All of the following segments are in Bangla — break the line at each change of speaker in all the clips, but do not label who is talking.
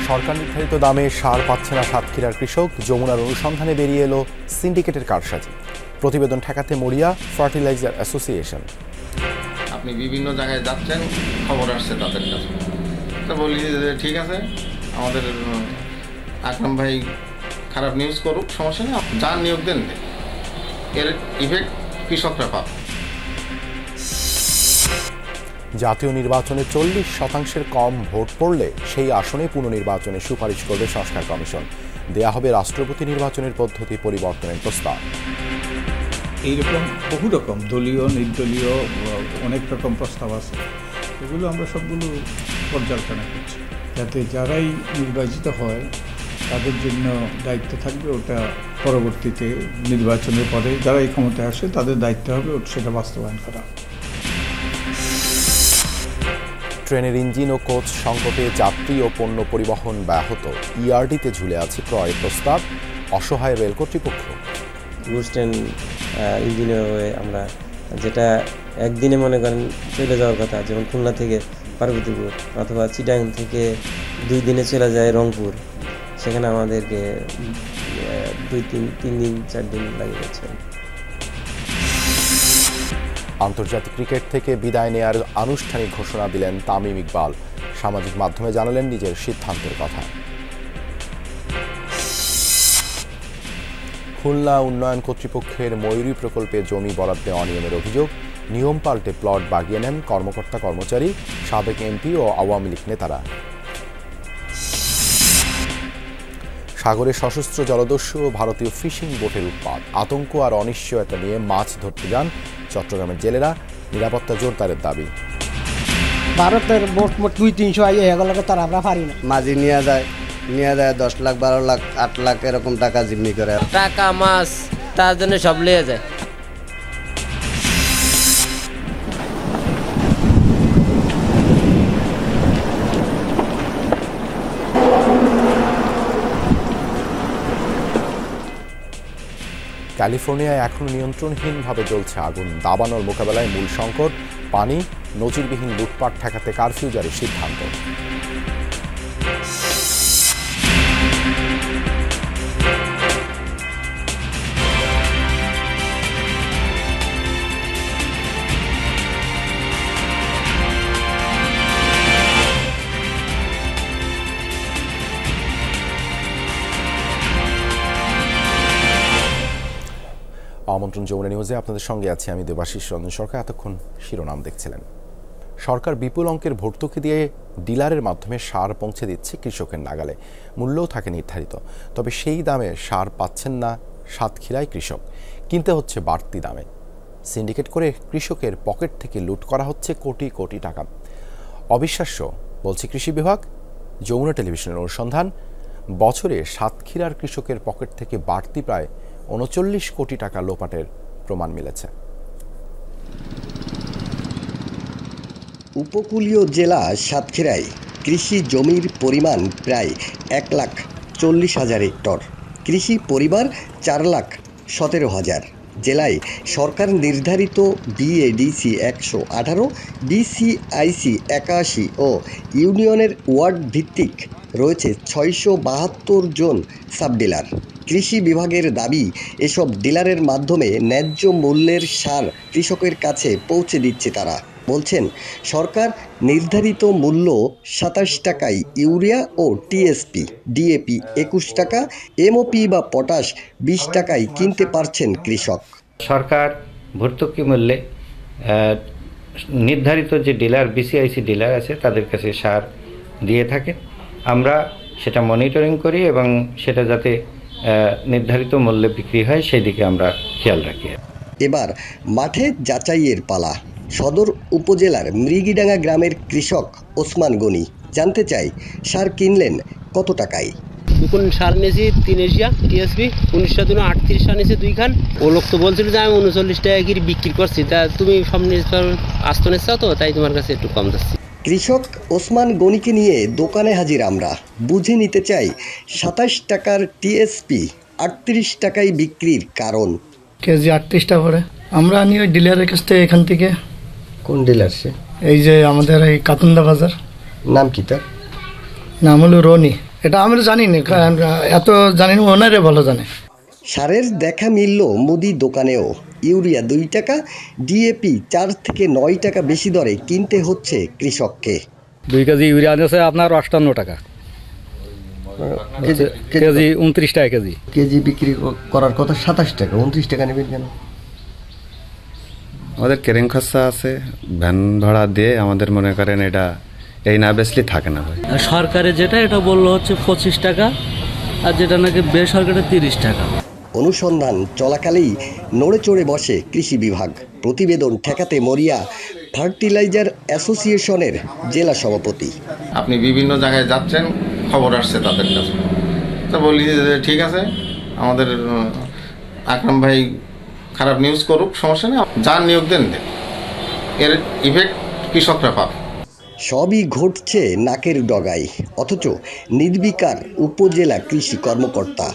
সরকার নির্ধারিত দামে সার পাচ্ছে না সাতক্ষীরার কৃষক। যমুনার অনুসন্ধানে বেরিয়ে এলো সিন্ডিকেটের কারসাজি। প্রতিবেদন ঠেকাতে মরিয়া ফার্টিলাইজার অ্যাসোসিয়েশন।
আপনি বিভিন্ন জায়গায় যাচ্ছেন, খবর আসছে তাদের কাছে, তো বলি যে ঠিক আছে, আমাদের আকরাম ভাই খারাপ নিউজ করুক, সমস্যা নেই, যার নিয়োগ দেন, এর ইফেক্ট কৃষকরা পাবে।
জাতীয় নির্বাচনে 40% কম ভোট পড়লে সেই আসনে পুনর্নির্বাচনে সুপারিশ করবে সংস্কার কমিশন। দেয়া হবে রাষ্ট্রপতি নির্বাচনের পদ্ধতি পরিবর্তনের প্রস্তাব।
এইরকম বহু রকম দলীয় নির্দলীয় অনেক রকম প্রস্তাব আছে, এগুলো আমরা সবগুলো পর্যালোচনা করছি, যাতে যারাই নির্বাচিত হয় তাদের জন্য দায়িত্ব থাকবে, ওটা পরবর্তীতে নির্বাচনের পরে যারা এই ক্ষমতায় আসে তাদের দায়িত্ব হবে সেটা বাস্তবায়ন করা।
ট্রেনের ইঞ্জিন ও কোচ সংকটে যাত্রী ও পণ্য পরিবহন ব্যাহত। ইআরডিতে ঝুলে আছে ক্রয় প্রস্তাব, অসহায় রেল কর্তৃপক্ষ।
গুডস ট্রেন ইঞ্জিনের হয়ে আমরা যেটা একদিনে মনে করেন চলে যাওয়ার কথা, যেমন খুলনা থেকে পার্বতীপুর অথবা চিটাং থেকে 2 দিনে চলে যায় রংপুর, সেখানে আমাদেরকে 3 দিন 4 দিন লাগে যাচ্ছে।
আন্তর্জাতিক ক্রিকেট থেকে বিদায় নেয়ার আনুষ্ঠানিক ঘোষণা দিলেন তামিম ইকবাল। সামাজিক মাধ্যমে জানালেন নিজের সিদ্ধান্তের কথা। খুলনা উন্নয়ন কর্তৃপক্ষের ময়ূরী প্রকল্পে জমি বরাদ্দে অনিয়মের অভিযোগ। নিয়ম পাল্টে প্লট বাগিয়ে নেন কর্মকর্তা কর্মচারী, সাবেক এমপি ও আওয়ামী লীগ নেতারা। সাগরে সশস্ত্র জলদস্যু ও ভারতীয় ফিশিং বোটের উৎপাত, আতঙ্ক আর অনিশ্চয়তা নিয়ে মাছ ধরতে যান চট্টগ্রামের জেলেরা। নিরাপত্তা জোরদারের দাবি।
ভারতের বোট 200-300 আইয়ে এগুলো তার আমরা পারি না।
মাঝি নিয়ে যায় 10 লাখ 12 লাখ 8 লাখ এরকম টাকা জিম্মি করে,
টাকা মাছ তার জন্য সব লিয়ে যায়।
ক্যালিফোর্নিয়ায় এখনও নিয়ন্ত্রণহীনভাবে জ্বলছে আগুন। দাবানল মোকাবেলায় মূল সংকট পানি। নজিরবিহীন লুটপাট ঠেকাতে কারফিউ জারির সিদ্ধান্ত। আমন্ত্রণ যমুনা নিউজে আপনাদের সঙ্গে আছি আমি দেবাশিস রঞ্জন সরকার। এতক্ষণ শিরোনাম দেখছিলেন। সরকার বিপুল অঙ্কের ভর্তুকি দিয়ে ডিলারের মাধ্যমে সার পৌঁছে দিচ্ছে কৃষকের নাগালে। মূল্যও থাকে নির্ধারিত, তবে সেই দামে সার পাচ্ছেন না সাতক্ষীরায় কৃষক। কিনতে হচ্ছে বাড়তি দামে। সিন্ডিকেট করে কৃষকের পকেট থেকে লুট করা হচ্ছে কোটি কোটি টাকা। অবিশ্বাস্য বলছে কৃষি বিভাগ। যমুনা টেলিভিশনের অনুসন্ধান, বছরে সাতক্ষীরার কৃষকের পকেট থেকে বাড়তি প্রায় 39 কোটি টাকা লোপাটের প্রমাণ মিলেছে।
উপকূলীয় জেলা সাতক্ষীরায় কৃষি জমির পরিমাণ প্রায় 1,40,000 হেক্টর। কৃষি পরিবার 4,17,000। জেলায় সরকার নির্ধারিত বিএডিসি 118, ডিসিআইসি 81 ও ইউনিয়নের ওয়ার্ড ভিত্তিক রয়েছে 672 জন সাব ডিলার। কৃষি বিভাগের দাবি, এসব ডিলারের মাধ্যমে ন্যায্য মূল্যের সার কৃষকের কাছে পৌঁছে দিচ্ছে তারা। বলছেন, সরকার নির্ধারিত মূল্য 27 টাকায় ইউরিয়া ও টিএসপি, ডিএপি 21 টাকা, এমওপি বা পটাশ 20 টাকায় কিনতে পারছেন কৃষক।
সরকার ভর্তুকি মূল্যে নির্ধারিত যে ডিলার বিসিআইসি ডিলার আছে তাদের কাছে সার দিয়ে থাকে। আমরা সেটা মনিটরিং করি এবং সেটা যাতে নির্ধারিত মূল্যে বিক্রি হয় সেই দিকে আমরা খেয়াল রাখি।
এবার মাঠে যাচাইয়ের পালা। সদর উপজেলার মৃগীডাঙ্গা গ্রামের কৃষক ওসমান গনি জানতে চাই, সার কিনলেন কত টাকায়?
দুখন সার নিয়েছি 3 এশিয়া টিএসপি 1938 সার নিয়েছি 2 খান। ও লোক তো বলছিল যে আমি 39 টাকা কি বিক্রি করছি, তা তুমি সব আস্ত নিচ্ছ তো, তাই তোমার কাছে একটু কম যাচ্ছে।
কৃষক ওসমান গনিকে নিয়ে দোকানে হাজির আমরা। বুঝে নিতে চাই 27 টাকার টিএসপি 38 টাকায় বিক্রির কারণ।
কেজি 38 টাকা করে আমরা আনি ওই ডিলারের কাছ থেকে। এখান থেকে
কোন ডিলার সে?
এই যে আমাদের এই কাতুন্দা বাজার।
নাম কি তার?
নাম হলো রনি।
এটা আমরা জানি না, এত জানি না, ওনারে ভালো জানে।
সারের দেখা মিলল মুদি দোকানেও। ইউরিয়া 2 টাকা, ডিএপি 4 থেকে 9 টাকা বেশি দরে কিনতে হচ্ছে কৃষককে।
2 কেজি ইউরিয়া আনছে আপনার 58 টাকা, কেজি 29 টাকা কেজি।
কেজি বিক্রি করার কথা 27 টাকা, 29 টাকা নেবেন কেন?
আমাদের কেরিং খরচা আছে, ভ্যান ভাড়া দিয়ে আমাদের মনে করেন এটা এই না বেচলে থাকে না ভাই।
সরকারে যেটা এটা বললো হচ্ছে 25 টাকা, আর যেটা নাকি বেসরকারি 30 টাকা।
অনুসন্ধান চলাকালেই নড়ে চড়ে বসে কৃষি বিভাগ। প্রতিবেদন ঠেকাতে মরিয়া ফার্টিলাইজার অ্যাসোসিয়েশনের জেলা সভাপতি।
আপনি বিভিন্ন জায়গায় যাচ্ছেন, খবর আসছে তাদের কাছে, তা বলি যে ঠিক আছে, আমাদের আকরাম ভাই খারাপ নিউজ করুক, সমস্যা নেই, যার নিয়োগ দেন, এর ইফেক্ট কৃষকরা পাবে।
সবই ঘটছে নাকের ডগায়, অথচ নির্বিকার উপজেলা কৃষি কর্মকর্তা।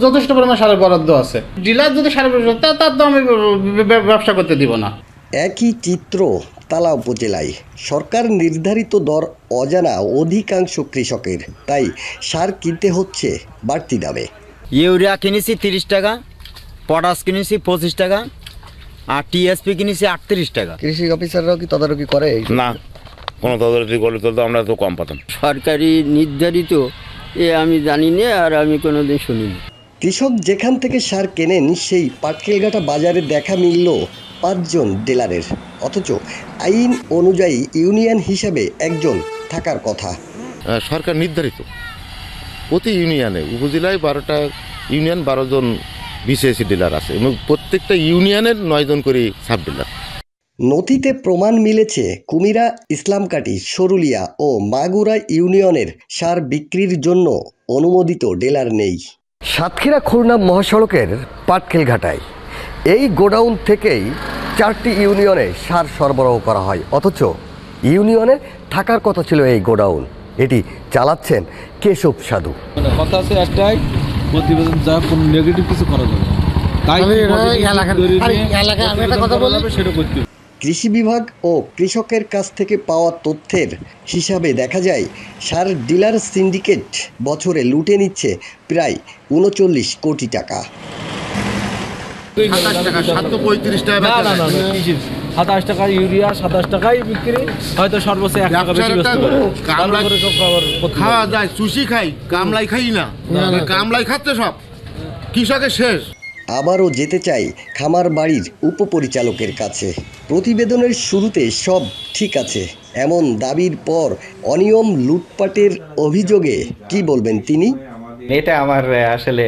যথেষ্ট পরিমাণ সারের বরাদ্দ আছে, ডিলার যদি সারের তার তো আমি ব্যবসা করতে দিব না।
একই চিত্র তালা উপজেলায়। সরকার নির্ধারিত দর অজানা অধিকাংশ কৃষকের, তাই সার কিনতে হচ্ছে বাড়তি দামে।
ইউরিয়া কিনেছি 30 টাকা, পটাশ কিনেছি 25 টাকা, আর টিএসপি কিনেছি 38 টাকা।
কৃষি অফিসাররাও কি তদারকি করে?
না, কোনো তদারকি করলে তো আমরা তো কম পাতাম।
সরকারি নির্ধারিত আমি জানি না, আর আমি কোনোদিন শুনিনি।
কৃষক যেখান থেকে সার কেনেন সেই পাটকেলঘাটা বাজারে দেখা মিলল 5 জন ডিলারের, অথচ আইন অনুযায়ী ইউনিয়ন হিসাবে একজন থাকার কথা।
সরকার নির্ধারিত প্রতি ইউনিয়নে, উপজেলায় 12টা ইউনিয়ন, 12 জন বিসিআইসি ডিলার আছে এবং প্রত্যেকটা ইউনিয়নের 9 জন করে সাব ডিলার।
নথিতে প্রমাণ মিলেছে কুমিরা, ইসলামকাটি, সরুলিয়া ও মাগুরা ইউনিয়নের সার বিক্রির জন্য অনুমোদিত ডিলার নেই। সাতক্ষীরা খুলনা মহাসড়কের পাটকেলঘাটায় এই গোডাউন থেকেই 4টি ইউনিয়নে সার সরবরাহ করা হয়, অথচ ইউনিয়নে থাকার কথা ছিল এই গোডাউন। এটি চালাচ্ছেন কেশব সাধু।
কথা আছে একটাই, প্রতিবেদন যা কোনো নেগেটিভ কিছু করা যাবে না, তাই সেটা করতে।
কৃষি বিভাগ ও কৃষকের কাছ থেকে পাওয়া তথ্যের হিসাবে দেখা যায় সার ডিলার সিন্ডিকেট বছরে লুটে নিচ্ছে প্রায় 39 কোটি টাকা।
27 টাকা ইউরিয়া, 27 টাকাই বিক্রি, হয়তো সর্বোচ্চ 1 টাকা বেশি
খাওয়া যায়, সুশি খাই, কামলাই খাই না, কামলাই খাচ্ছে সব কৃষকের শেষ।
আবারও যেতে চাই খামার বাড়ির উপপরিচালকের কাছে। প্রতিবেদনের শুরুতে সব ঠিক আছে এমন দাবির পর অনিয়ম লুটপাটের অভিযোগে কি বলবেন তিনি?
এটা আমার আসলে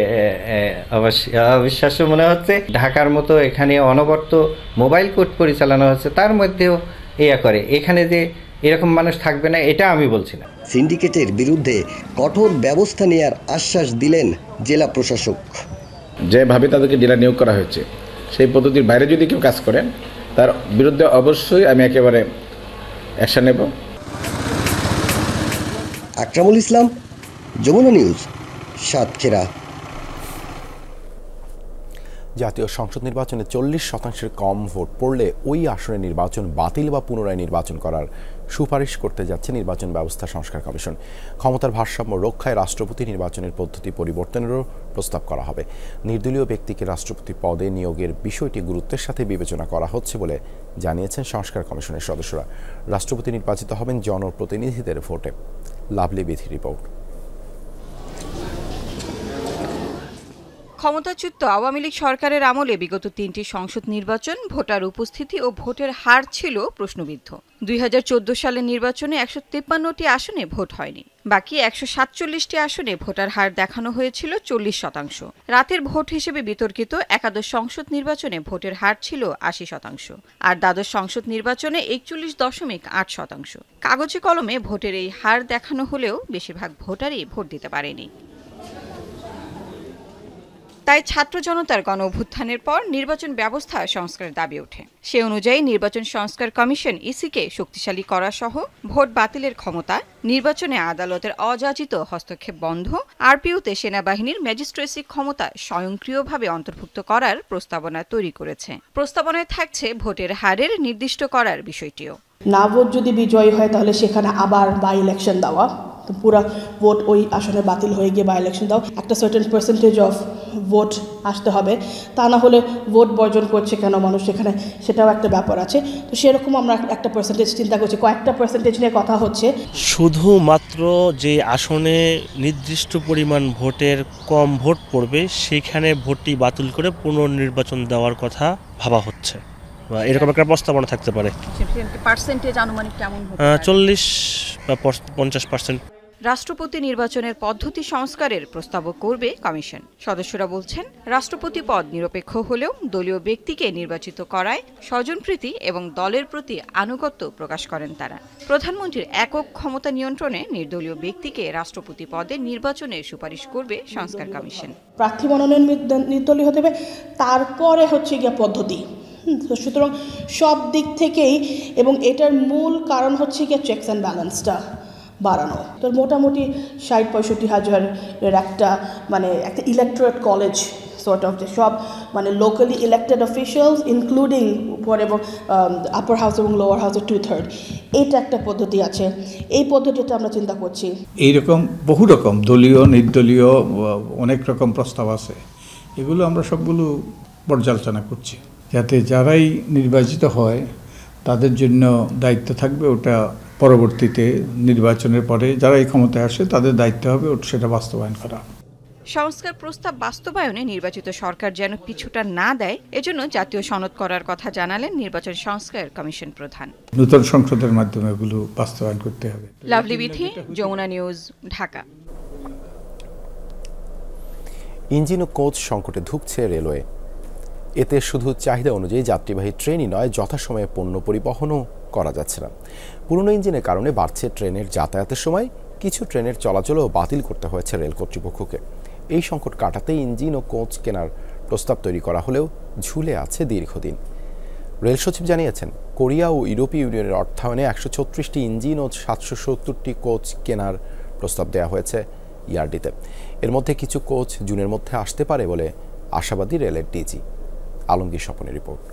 অবিশ্বাস্য মনে হচ্ছে। ঢাকার মতো এখানে অনবরত মোবাইল কোর্ট পরিচালনা হচ্ছে, তার মধ্যেও করে এখানে যে এরকম মানুষ থাকবে না এটা আমি বলছি না।
সিন্ডিকেটের বিরুদ্ধে কঠোর ব্যবস্থা নেওয়ার আশ্বাস দিলেন জেলা প্রশাসক।
যেভাবে তাদেরকে ডিলার নিয়োগ করা হয়েছে সেই পদ্ধতির বাইরে যদি কেউ কাজ করেন তার বিরুদ্ধে অবশ্যই আমি একেবারে অ্যাকশন নেব।
আকরামুল ইসলাম, যমুনা নিউজ, সাতক্ষীরা।
জাতীয় সংসদ নির্বাচনে 40% কম ভোট পড়লে ওই আসনে নির্বাচন বাতিল বা পুনরায় নির্বাচন করার সুপারিশ করতে যাচ্ছে নির্বাচন ব্যবস্থা সংস্কার কমিশন। ক্ষমতার ভারসাম্য রক্ষায় রাষ্ট্রপতি নির্বাচনের পদ্ধতি পরিবর্তনেরও প্রস্তাব করা হবে। নির্দলীয় ব্যক্তিকে রাষ্ট্রপতি পদে নিয়োগের বিষয়টি গুরুত্বের সাথে বিবেচনা করা হচ্ছে বলে জানিয়েছেন সংস্কার কমিশনের সদস্যরা। রাষ্ট্রপতি নির্বাচিত হবেন জনপ্রতিনিধিদের ভোটে। Lovely Bithi report.
ক্ষমতাচ্যুত আওয়ামী লীগ সরকারের আমলে বিগত 3টি সংসদ নির্বাচন ভোটার উপস্থিতি ও ভোটের হার ছিল প্রশ্নবিদ্ধ। 2014 সালের নির্বাচনে 153টি আসনে ভোট হয়নি। বাকি 147টি আসনে ভোটার হার দেখানো হয়েছিল 40%। রাতের ভোট হিসেবে বিতর্কিত একাদশ সংসদ নির্বাচনে ভোটের হার ছিল 80%, আর দ্বাদশ সংসদ নির্বাচনে 41.8%। কাগজে কলমে ভোটের এই হার দেখানো হলেও বেশিরভাগ ভোটারই ভোট দিতে পারেনি। তাই ছাত্র জনতার গণ অভ্যুত্থানের পর নির্বাচন ব্যবস্থা সংস্কারের দাবি ওঠে। সে অনুযায়ী নির্বাচন সংস্কার কমিশন ইসিকে শক্তিশালী করা সহ ভোট বাতিলের ক্ষমতা, নির্বাচনে আদালতের অযাচিত হস্তক্ষেপ বন্ধ, আরপিওতে সেনাবাহিনীর ম্যাজিস্ট্রেসি ক্ষমতা স্বয়ংক্রিয়ভাবে অন্তর্ভুক্ত করার প্রস্তাবনা তৈরি করেছে। প্রস্তাবনায় থাকছে ভোটের হারের নির্দিষ্ট করার বিষয়টিও।
না ভোট যদি বিজয়ী হয় তাহলে সেখানে আবার বাই ইলেকশন দেওয়া, তো পুরা ভোট ওই আসনে বাতিল হয়ে গিয়ে বাই ইলেকশন দাও, একটা সার্টেন পার্সেন্টেজ অফ ভোট আসতে হবে, তা না হলে ভোট বর্জন করছে কেন মানুষ সেখানে, সেটাও একটা ব্যাপার আছে। তো সেরকম আমরা একটা পার্সেন্টেজ চিন্তা করছি, কয়েকটা পার্সেন্টেজ নিয়ে কথা হচ্ছে।
শুধুমাত্র যে আসনে নির্দিষ্ট পরিমাণ ভোটের কম ভোট পড়বে সেখানে ভোটটি বাতিল করে পুনর্নির্বাচন দেওয়ার কথা ভাবা হচ্ছে, বা এরকম একটা প্রস্তাবনা থাকতে পারে।
পার্সেন্টেজ আনুমানিক কেমন হবে?
40 বা 50%।
রাষ্ট্রপতি নির্বাচনের পদ্ধতি সংস্কারের প্রস্তাবও করবে কমিশন। সদস্যরা বলছেন, রাষ্ট্রপতি পদ নিরপেক্ষ হলেও দলীয় ব্যক্তিকে নির্বাচিত করায় স্বজনপ্রীতি এবং দলের প্রতি আনুগত্য প্রকাশ করেন তারা। প্রধানমন্ত্রীর একক ক্ষমতা নিয়ন্ত্রণে নির্দলীয় ব্যক্তিকে রাষ্ট্রপতি পদে নির্বাচনের সুপারিশ করবে সংস্কার কমিশন।
প্রার্থী মনোনয়ন নির্দলীয় হতে হবে, তারপরে হচ্ছে গিয়ে পদ্ধতি। সুতরাং সব দিক থেকেই, এবং এটার মূল কারণ হচ্ছে গিয়ে চেকস অ্যান্ড ব্যালেন্সটা বাড়ানো। তো মোটামুটি 60-65 হাজারের একটা একটা ইলেকটোরেট কলেজ সর্ট অফ, যে সব লোকালি ইলেক্টেড অফিসিয়ালস ইনক্লুডিং উপর এবং আপার হাউস এবং লোয়ার হাউসের 2/3, এটা একটা পদ্ধতি আছে। এই পদ্ধতিটা আমরা চিন্তা করছি।
এইরকম বহু রকম দলীয় নির্দলীয় অনেক রকম প্রস্তাব আছে, এগুলো আমরা সবগুলো পর্যালোচনা করছি, যাতে যারাই নির্বাচিত হয় তাদের জন্য দায়িত্ব থাকবে, ওটা পরবর্তীতে নির্বাচনের পরে যারা এই ক্ষমতায় আসে তাদের দায়িত্ব হবে সেটা বাস্তবায়ন করা।
সংস্কার প্রস্তাব বাস্তবায়নে নির্বাচিত সরকার যেন পিছুটা না দেয়, এজন্য জাতীয় সনদ করার কথা জানালেন নির্বাচন সংস্কার কমিশন প্রধান।
নতুন সংসদের মাধ্যমে এগুলো বাস্তবায়ন করতে হবে।
লাভলি বিথি, যমুনা নিউজ, ঢাকা।
ইঞ্জিন ও কোচ সংকটে ধুঁকছে রেলওয়ে। এতে শুধু চাহিদা অনুযায়ী যাত্রীবাহী ট্রেনই নয়, যথাসময়ে পণ্য পরিবহনও করা যাচ্ছে না। পুরনো ইঞ্জিনের কারণে বাড়ছে ট্রেনের যাতায়াতের সময়, কিছু ট্রেনের চলাচলও বাতিল করতে হয়েছে রেল কর্তৃপক্ষকে। এই সংকট কাটাতে ইঞ্জিন ও কোচ কেনার প্রস্তাব তৈরি করা হলেও ঝুলে আছে দীর্ঘদিন। রেল সচিব জানিয়েছেন, কোরিয়া ও ইউরোপীয় ইউনিয়নের অর্থায়নে 136টি ইঞ্জিন ও 770টি কোচ কেনার প্রস্তাব দেওয়া হয়েছে ইয়ারডিতে। এর মধ্যে কিছু কোচ জুনের মধ্যে আসতে পারে বলে আশাবাদী রেলের ডিজি। আলমগীর স্বপনের রিপোর্ট।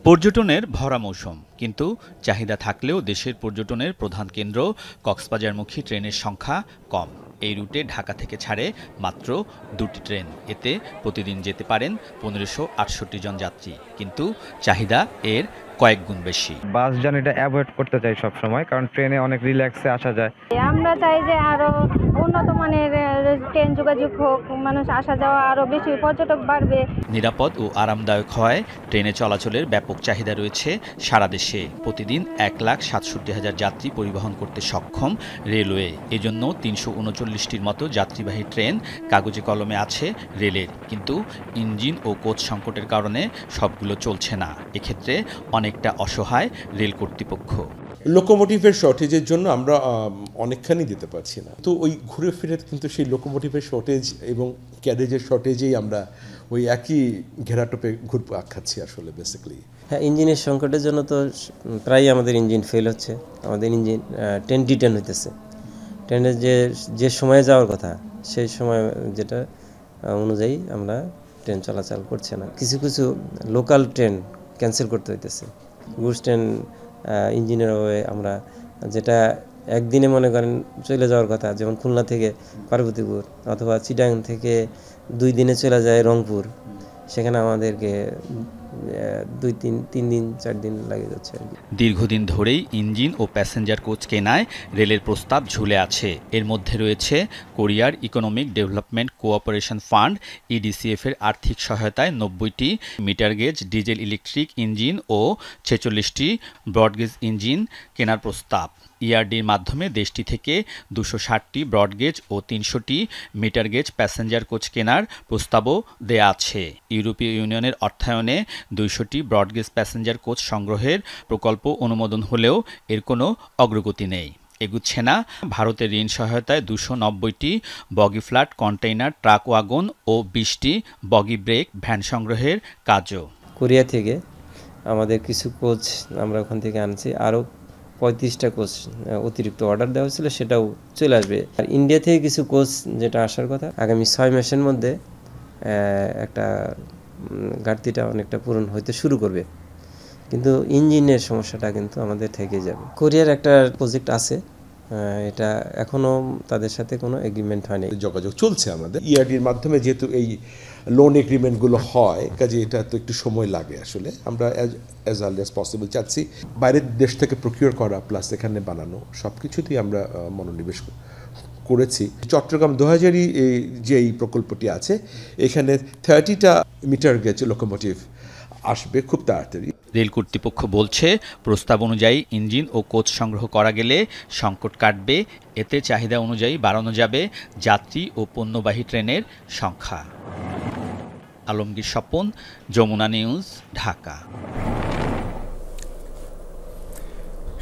পর্যটনের ভরা মৌসুম, কিন্তু চাহিদা থাকলেও দেশের পর্যটনের প্রধান কেন্দ্র কক্সবাজারমুখী ট্রেনের সংখ্যা কম। এই রুটে ঢাকা থেকে ছাড়ে মাত্র 2টি ট্রেন। এতে প্রতিদিন যেতে পারেন 1568 জন যাত্রী, কিন্তু চাহিদা এর কয়েক গুণ বেশি।
বাস জার্নিটা অ্যাভয়েড করতে চাই সব সময়, কারণ ট্রেনে অনেক রিল্যাক্সে আসা যায়।
আমরা চাই যে আরো উন্নত মানের ট্রেন যোগাযোগ হোক, মানুষ আসা যাওয়া আরো বেশি, পর্যটক বাড়বে।
নিরাপদ ও আরামদায়ক হয় ট্রেনে চলাচলের ব্যাপক চাহিদা রয়েছে সারা দেশে। প্রতিদিন 1,67,000 যাত্রী পরিবহন করতে সক্ষম রেলওয়ে। এজন্য 339টির মতো যাত্রীবাহী ট্রেন কাগজে কলমে আছে রেলের, কিন্তু ইঞ্জিন ও কোচ সংকটের কারণে সবগুলো চলছে না। এক্ষেত্রে অনেকটা অসহায় রেল কর্তৃপক্ষ।
লোকোমোটিভের শর্টেজের জন্য আমরা অনেকখানি দিতে পারছি না, তো ওই ঘুরে ফিরে কিন্তু সেই লোকোমোটিভের শর্টেজ এবং ক্যারেজের শর্টেজেই আমরা ওই একই ঘেরাটোপে ঘুরপাক খাচ্ছি আসলে বেসিক্যালি।
হ্যাঁ, ইঞ্জিনের সংকটের জন্য তো প্রায় আমাদের ইঞ্জিন ফেল হচ্ছে। আমাদের ইঞ্জিন 10 হইতেছে। ট্রেনের যে সময়ে যাওয়ার কথা সেই সময় যেটা অনুযায়ী আমরা ট্রেন চলাচল করছে না। কিছু কিছু লোকাল ট্রেন ক্যান্সেল করতে হইতেছে। গুডস ট্রেন ইঞ্জিনের অভাবে আমরা, যেটা একদিনে মনে করেন চলে যাওয়ার কথা, যেমন খুলনা থেকে পার্বতীপুর অথবা চিটাং থেকে 2 দিনে চলে যায় রংপুর, সেখানে আমাদেরকে 2-3 দিন 4 দিন লাগে যাচ্ছে।
দীর্ঘদিন ধরেই ইঞ্জিন ও প্যাসেঞ্জার কোচ কেনায় রেলের প্রস্তাব ঝুলে আছে। এর মধ্যে রয়েছে কোরিয়ার economic development cooperation fund EDCF এর আর্থিক সহায়তায় 90টি metre gauge diesel electric engine ও 46টি ব্রডগেজ ইঞ্জিন কেনার প্রস্তাব। ইআরডির মাধ্যমে দেশটি থেকে 260টি ব্রডগেজ ও 300টি মিটার গেজ প্যাসেঞ্জার কোচ কেনার প্রস্তাবও দেয়া আছে। ইউরোপীয় ইউনিয়নের অর্থায়নে 200টি ব্রডগেজ প্যাসেঞ্জার কোচ সংগ্রহের প্রকল্প অনুমোদন হলেও এর কোনো অগ্রগতি নেই। এগুচ্ছে না ভারতের ঋণ সহায়তায় 290টি বগি ফ্ল্যাট কন্টেইনার ট্রাক ওয়াগন ও 20টি বগি ব্রেক ভ্যান সংগ্রহের কাজও।
কোরিয়া থেকে আমাদের কিছু কোচ আমরা ওখান থেকে আনছি, আরও 35টা কোচ অতিরিক্ত অর্ডার দেওয়া হয়েছিল, সেটাও চলে আসবে। আর ইন্ডিয়া থেকে কিছু কোচ যেটা আসার কথা, আগামী 6 মাসের মধ্যে একটা ঘাটতিটা অনেকটা পূরণ হইতে শুরু করবে। কিন্তু ইঞ্জিনের সমস্যাটা কিন্তু আমাদের থেকে যাবে। কোরিয়ার একটা প্রজেক্ট আছে, এটা এখনো তাদের সাথে কোনো এগ্রিমেন্ট হয়নি।
যোগাযোগ চলছে আমাদের ইআরডির মাধ্যমে, যেহেতু এই লোন এগ্রিমেন্টগুলো হয়, কাজে এটা তো একটু সময় লাগে। আসলে আমরা অ্যাজ আর্লি অ্যাজ পসিবল চাচ্ছি বাইরের দেশ থেকে প্রকিউর করা প্লাস এখানে বানানো সব কিছুতেই আমরা মনোনিবেশ করেছি। চট্টগ্রাম 2000 যে এই প্রকল্পটি আছে, এখানে 30টা মিটার গেজ লোকোমোটিভ আসবে খুব তাড়াতাড়ি।
রেল কর্তৃপক্ষ বলছে, প্রস্তাব অনুযায়ী ইঞ্জিন ও কোচ সংগ্রহ করা গেলে সংকট কাটবে, এতে চাহিদা অনুযায়ী বাড়ানো যাবে যাত্রী ও পণ্যবাহী ট্রেনের সংখ্যা। আলমগীর স্বপন, যমুনা নিউজ, ঢাকা।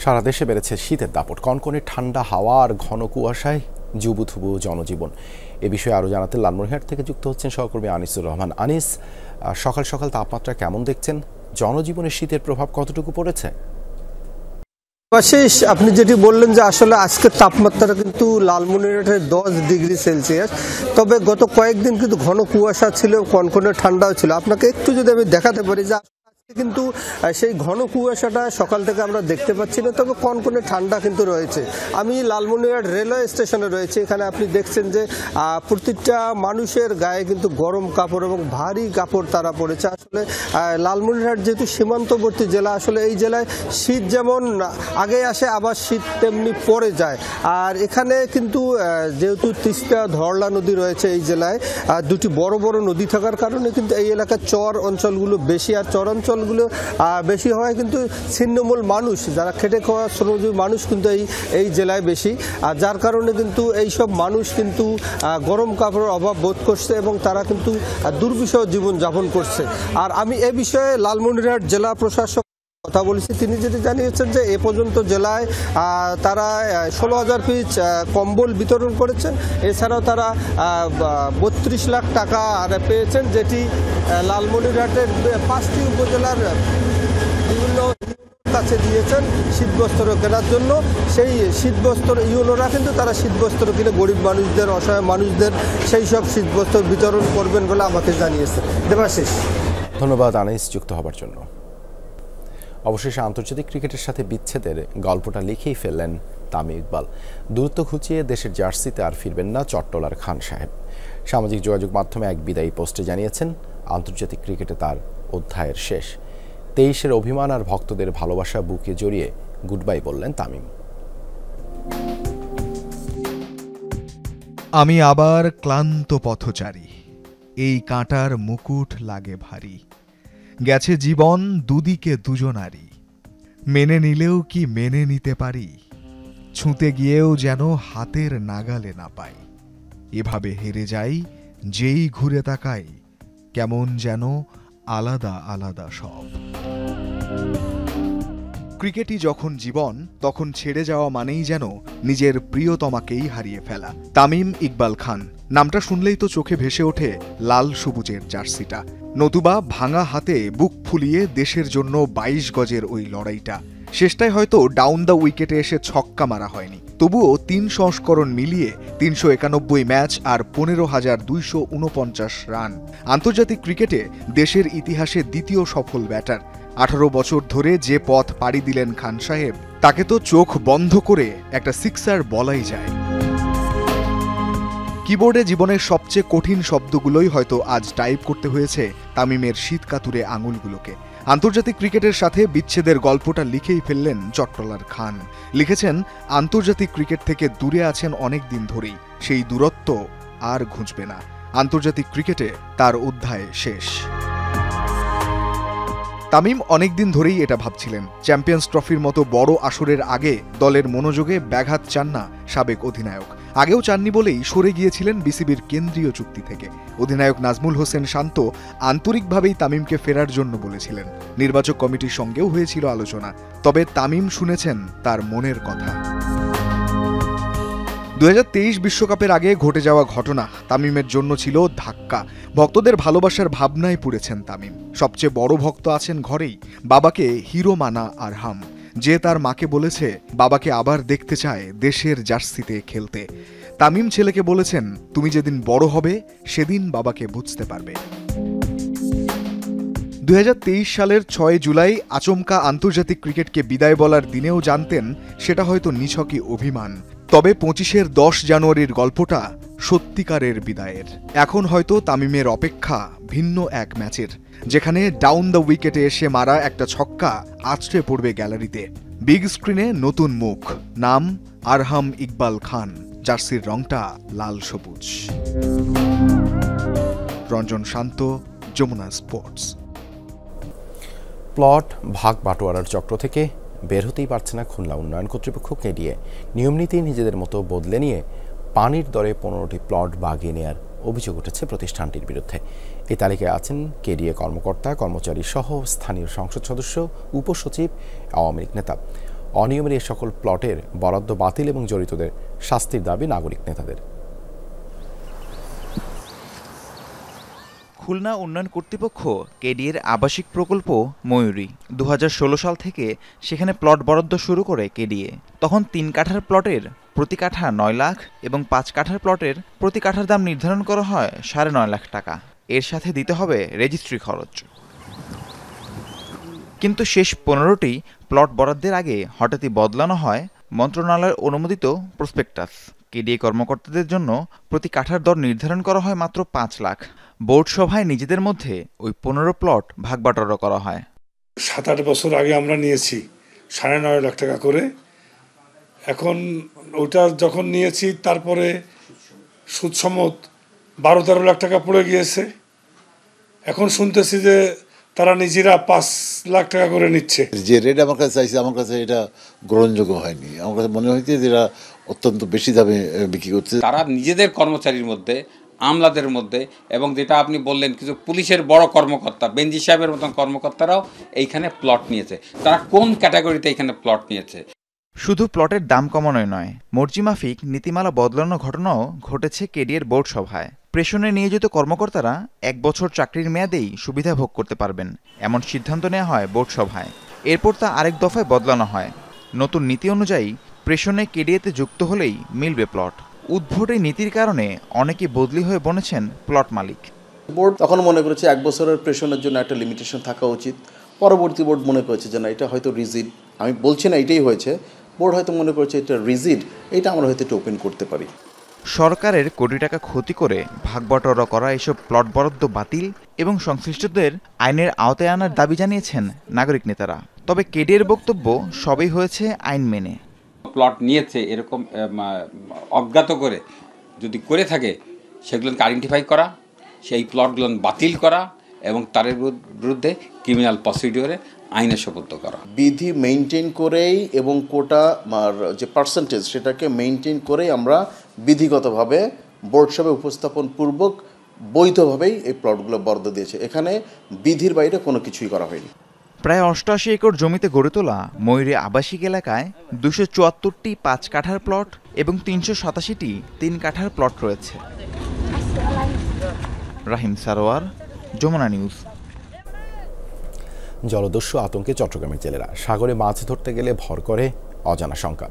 সারা দেশে বেড়েছে শীতের দাপট, কনকনে ঠান্ডা হাওয়া আর ঘন কুয়াশায় জুবুথুবু জনজীবন। এ বিষয়ে আরও জানাতে লালমনিরহাট থেকে যুক্ত হচ্ছেন সহকর্মী আনিসুর রহমান। আনিস, সকাল সকাল তাপমাত্রা কেমন দেখছেন? জনজীবনের শীতের প্রভাব কতটুকু পড়েছে?
আশিস, আপনি যেটি বললেন যে আসলে আজকের তাপমাত্রা কিন্তু লালমনিরহাটে 10 ডিগ্রি সেলসিয়াস, তবে গত কয়েকদিন কিন্তু ঘন কুয়াশা ছিল, কনকনে ঠান্ডাও ছিল। আপনাকে একটু যদি আমি দেখাতে পারি যে কিন্তু সেই ঘন কুয়াশাটা সকাল থেকে আমরা দেখতে পাচ্ছি না, তবে কনকনে ঠান্ডা কিন্তু রয়েছে। আমি লালমনিরহাট রেলওয়ে স্টেশনে রয়েছে, এখানে আপনি দেখছেন যে প্রতিটা মানুষের গায়ে কিন্তু গরম কাপড় এবং ভারী কাপড় তারা পরেছে। আসলে লালমনিরহাট যেহেতু সীমান্তবর্তী জেলা, আসলে এই জেলায় শীত যেমন আগে আসে আবার শীত তেমনি পড়ে যায়। আর এখানে কিন্তু যেহেতু তিস্তা ধরলা নদী রয়েছে এই জেলায়, দুটি বড় বড় নদী থাকার কারণে কিন্তু এই এলাকার চর অঞ্চলগুলো বেশি, আর চর অঞ্চলগুলো বেশি হয় কিন্তু ছিন্নমূল মানুষ, যারা খেটে খাওয়া শ্রমজীবী মানুষ কিন্তু এই জেলায় বেশি, আর যার কারণে কিন্তু এইসব মানুষ কিন্তু গরম কাপড়ের অভাব বোধ করছে এবং তারা কিন্তু দুর্বিষহ জীবনযাপন করছে। আর আমি এ বিষয়ে লালমনিরহাট জেলা প্রশাসক কথা বলেছি, তিনি যেটি জানিয়েছেন যে এ পর্যন্ত জেলায় তারা 16,000 পিস কম্বল বিতরণ করেছেন। এছাড়াও তারা 32 লাখ টাকা পেয়েছেন, যেটি লালমনিরহাটের 5টি উপজেলার বিভিন্ন কাছে দিয়েছেন শীতবস্ত্র কেনার জন্য। সেই শীতবস্ত্র ইউনোরা কিন্তু তারা শীতবস্ত্র কিনে গরিব মানুষদের, অসহায় মানুষদের সেই সব শীতবস্ত্র বিতরণ করবেন বলে আমাকে জানিয়েছে। দেবাশিস,
ধন্যবাদ আনিস যুক্ত হবার জন্য। অবশেষে আন্তর্জাতিক ক্রিকেটের সাথে বিচ্ছেদের গল্পটা লিখেই ফেললেন তামিম ইকবাল। দূরত্ব ঘুচিয়ে দেশের জার্সিতে আর ফিরবেন না চট্টলার খান সাহেব। সামাজিক যোগাযোগ মাধ্যমে এক বিদায়ী পোস্টে জানিয়েছেন, আন্তর্জাতিক ক্রিকেটে তার অধ্যায়ের শেষ। 23-এর অভিমান আর ভক্তদের ভালোবাসা বুকে জড়িয়ে গুড বাই বললেন তামিম।
আমি আবার ক্লান্ত পথচারী, এই কাঁটার মুকুট লাগে ভারী। গেছে জীবন দুদিকে দুজনারই, মেনে নিলেও কি মেনে নিতে পারি? ছুঁতে গিয়েও যেন হাতের নাগালে না পাই। এভাবে হেরে যাই যেই ঘুরে তাকাই, কেমন যেন আলাদা আলাদা সব। ক্রিকেটই যখন জীবন, তখন ছেড়ে যাওয়া মানেই যেন নিজের প্রিয়তমাকেই হারিয়ে ফেলা। তামিম ইকবাল খান নামটা শুনলেই তো চোখে ভেসে ওঠে লাল সবুজের জার্সিটা, নতুবা ভাঙা হাতে বুক ফুলিয়ে দেশের জন্য 22 গজের ওই লড়াইটা। শেষটায় হয়তো ডাউন দ্য উইকেটে এসে ছক্কা মারা হয়নি, তবুও 3 সংস্করণ মিলিয়ে 391 ম্যাচ আর 15,249 রান। আন্তর্জাতিক ক্রিকেটে দেশের ইতিহাসে দ্বিতীয় সফল ব্যাটার। 18 বছর ধরে যে পথ পাড়ি দিলেন খান সাহেব, তাকে তো চোখ বন্ধ করে একটা সিক্সার বলাই যায়। কিবোর্ডে জীবনের সবচেয়ে কঠিন শব্দগুলোই হয়তো আজ টাইপ করতে হয়েছে তামিমের শীতকাতুরে আঙুলগুলোকে। আন্তর্জাতিক ক্রিকেটের সাথে বিচ্ছেদের গল্পটা লিখেই ফেললেন চট্টলার খান। লিখেছেন, আন্তর্জাতিক ক্রিকেট থেকে দূরে আছেন অনেক দিন ধরেই, সেই দূরত্ব আর ঘুচবে না। আন্তর্জাতিক ক্রিকেটে তার অধ্যায় শেষ। তামিম অনেকদিন ধরেই এটা ভাবছিলেন, চ্যাম্পিয়ন্স ট্রফির মতো বড় আসরের আগে দলের মনোযোগে ব্যাঘাত চান না সাবেক অধিনায়ক। আগেও চাননি বলেই সরে গিয়েছিলেন বিসিবির কেন্দ্রীয় চুক্তি থেকে। অধিনায়ক নাজমুল হোসেন শান্ত আন্তরিকভাবেই তামিমকে ফেরার জন্য বলেছিলেন। নির্বাচক কমিটির সঙ্গেও হয়েছিল আলোচনা, তবে তামিম শুনেছেন তার মনের কথা। 2023 বিশ্বকাপের আগে ঘটে যাওয়া ঘটনা তামিমের জন্য ছিল ধাক্কা। ভক্তদের ভালোবাসার ভাবনায় পড়েছেন তামিম। সবচেয়ে বড় ভক্ত আছেন ঘরেই, বাবাকে হিরো মানা আরহাম, যে তার মাকে বলেছে বাবাকে আবার দেখতে চায় দেশের জার্সিতে খেলতে। তামিম ছেলেকে বলেছেন, তুমি যেদিন বড় হবে সেদিন বাবাকে বুঝতে পারবে। 2023 সালের 6 জুলাই আচমকা আন্তর্জাতিক ক্রিকেটকে বিদায় বলার দিনেও জানতেন সেটা হয়তো নিছকই অভিমান। তবে 25-এর 10 জানুয়ারির গল্পটা সত্যিকারের বিদায়ের। এখন হয়তো তামিমের অপেক্ষা ভিন্ন এক ম্যাচের, যেখানে ডাউন দ্য উইকেটে এসে মারা একটা ছক্কা আছড়ে পড়বে গ্যালারিতে। বিগ স্ক্রিনে নতুন মুখ, নাম আরহাম ইকবাল খান, জার্সির রংটা লাল সবুজ। রঞ্জন শান্ত, যমুনা স্পোর্টস।
প্লট ভাগ বাটোয়ারার চক্র থেকে বের হতেই পারছে না খুলনা উন্নয়ন কর্তৃপক্ষ কেডিএ। নিয়মনীতি নিজেদের মতো বদলে নিয়ে পানির দরে 15টি প্লট বাগিয়ে নেওয়ার অভিযোগ উঠেছে প্রতিষ্ঠানটির বিরুদ্ধে। এই তালিকায় আছেন কেডিএ কর্মকর্তা, কর্মচারী সহ স্থানীয় সংসদ সদস্য, উপসচিব, আওয়ামী লীগ নেতা। অনিয়মের এই সকল প্লটের বরাদ্দ বাতিল এবং জড়িতদের শাস্তির দাবি নাগরিক নেতাদের।
খুলনা উন্নয়ন কর্তৃপক্ষ কেডিএর আবাসিক প্রকল্প ময়ূরী 2016 সাল থেকে সেখানে প্লট বরাদ্দ শুরু করে কেডিএ। তখন 3 কাঠার প্লটের প্রতি কাঠা 9 লাখ এবং 5 কাঠার প্লটের প্রতি কাঠার দাম নির্ধারণ করা হয় 9.5 লাখ টাকা। এর সাথে দিতে হবে রেজিস্ট্রি খরচ। কিন্তু শেষ 15টি প্লট বরাদ্দের আগে হঠাৎই বদলানো হয় মন্ত্রণালয়ের অনুমোদিত প্রসপেক্টাস। কেডিএ কর্মকর্তাদের জন্য প্রতি কাঠার দর নির্ধারণ করা হয় মাত্র 5 লাখ। বোর্ড সভায় নিজেদের মধ্যে ওই 15 প্লট ভাগবাটোয়ারা করা হয়।
7-8 বছর আগে আমরা নিয়েছি 9.5 লাখ টাকা করে। এখন ওটা যখন নিয়েছি তারপরে সুদ সমত 12-13 লাখ টাকা পড়ে গিয়েছে। এখন শুনতেছি যে তারা নিজেরা 5 লাখ টাকা করে নিচ্ছে।
যে রেট আমার কাছে চাইছে, আমার কাছে এটা গ্রহণযোগ্য হয়নি। আমার কাছে মনে হয়েছে যে এরা অত্যন্ত বেশি দামে বিক্রি করছে।
তারা নিজেদের কর্মচারীর মধ্যে, আমলাদের মধ্যে, এবং যেটা আপনি বললেন কিছু পুলিশের বড় কর্মকর্তা, বেঞ্জি সাহেবের মতন কর্মকর্তারাও এইখানে প্লট নিয়েছে। তারা কোন ক্যাটাগরিতে এখানে প্লট নিয়েছে?
শুধু প্লটের দাম কমানোই নয়, মর্জিমাফিক নীতিমালা বদলানোর ঘটনাও ঘটেছে কেডিএর বোর্ড সভায়। প্রেষণে নিয়োজিত কর্মকর্তারা 1 বছর চাকরির মেয়াদেই সুবিধা ভোগ করতে পারবেন, এমন সিদ্ধান্ত নেওয়া হয় বোর্ড সভায়। এরপর তা আরেক দফায় বদলানো হয়। নতুন নীতি অনুযায়ী প্রেষণে কেডিএতে যুক্ত হলেই মিলবে প্লট। উদ্ভট এই নীতির কারণে অনেকেই বদলি হয়ে বনেছেন প্লট মালিক।
বোর্ড তখন মনে করেছে 1 বছরের প্রেষণের জন্য একটা লিমিটেশন থাকা উচিত। পরবর্তী বোর্ড মনে করেছে যে না, এটা হয়তো রিজিড। আমি বলছি না এটাই হয়েছে, বোর্ড হয়তো মনে করেছে এটা রিজিড, এটা আমরা হয়তো এটা ওপেন করতে পারি।
সরকারের কোটি টাকা ক্ষতি করে ভাগবাটোয়ারা করা এসব প্লট বরাদ্দ বাতিল এবং সংশ্লিষ্টদের আইনের আওতায় আনার দাবি জানিয়েছেন নাগরিক নেতারা। তবে কেডিএর বক্তব্য সবই হয়েছে আইন মেনে।
প্লট নিয়েছে এরকম অজ্ঞাত করে যদি করে থাকে সেগুলোকে আইডেন্টিফাই করা, সেই প্লটগুলো বাতিল করা এবং তার বিরুদ্ধে ক্রিমিনাল প্রসিডিওরে আইনে সোপর্দ করা।
বিধি মেইনটেইন করেই এবং কোটা যে পার্সেন্টেজ সেটাকে মেইনটেইন করেই আমরা বিধিগতভাবে বোর্ড সভায় উপস্থাপন পূর্বক বৈধভাবেই এই প্লটগুলো বরাদ্দ দিয়েছে। এখানে বিধির বাইরে কোনো কিছুই করা হয়নি।
প্রায় 88 একর জমিতে গড়ে তোলা ময়ূরী আবাসিক এলাকায় 274টি 5 কাঠার প্লট এবং 387টি 3 কাঠার প্লট রয়েছে। রাহিম সারোয়ার, যমুনা নিউজ।
জলদস্যু আতঙ্কে চট্টগ্রামের জেলেরা। সাগরে মাছ ধরতে গেলে ভর করে অজানা শঙ্কা।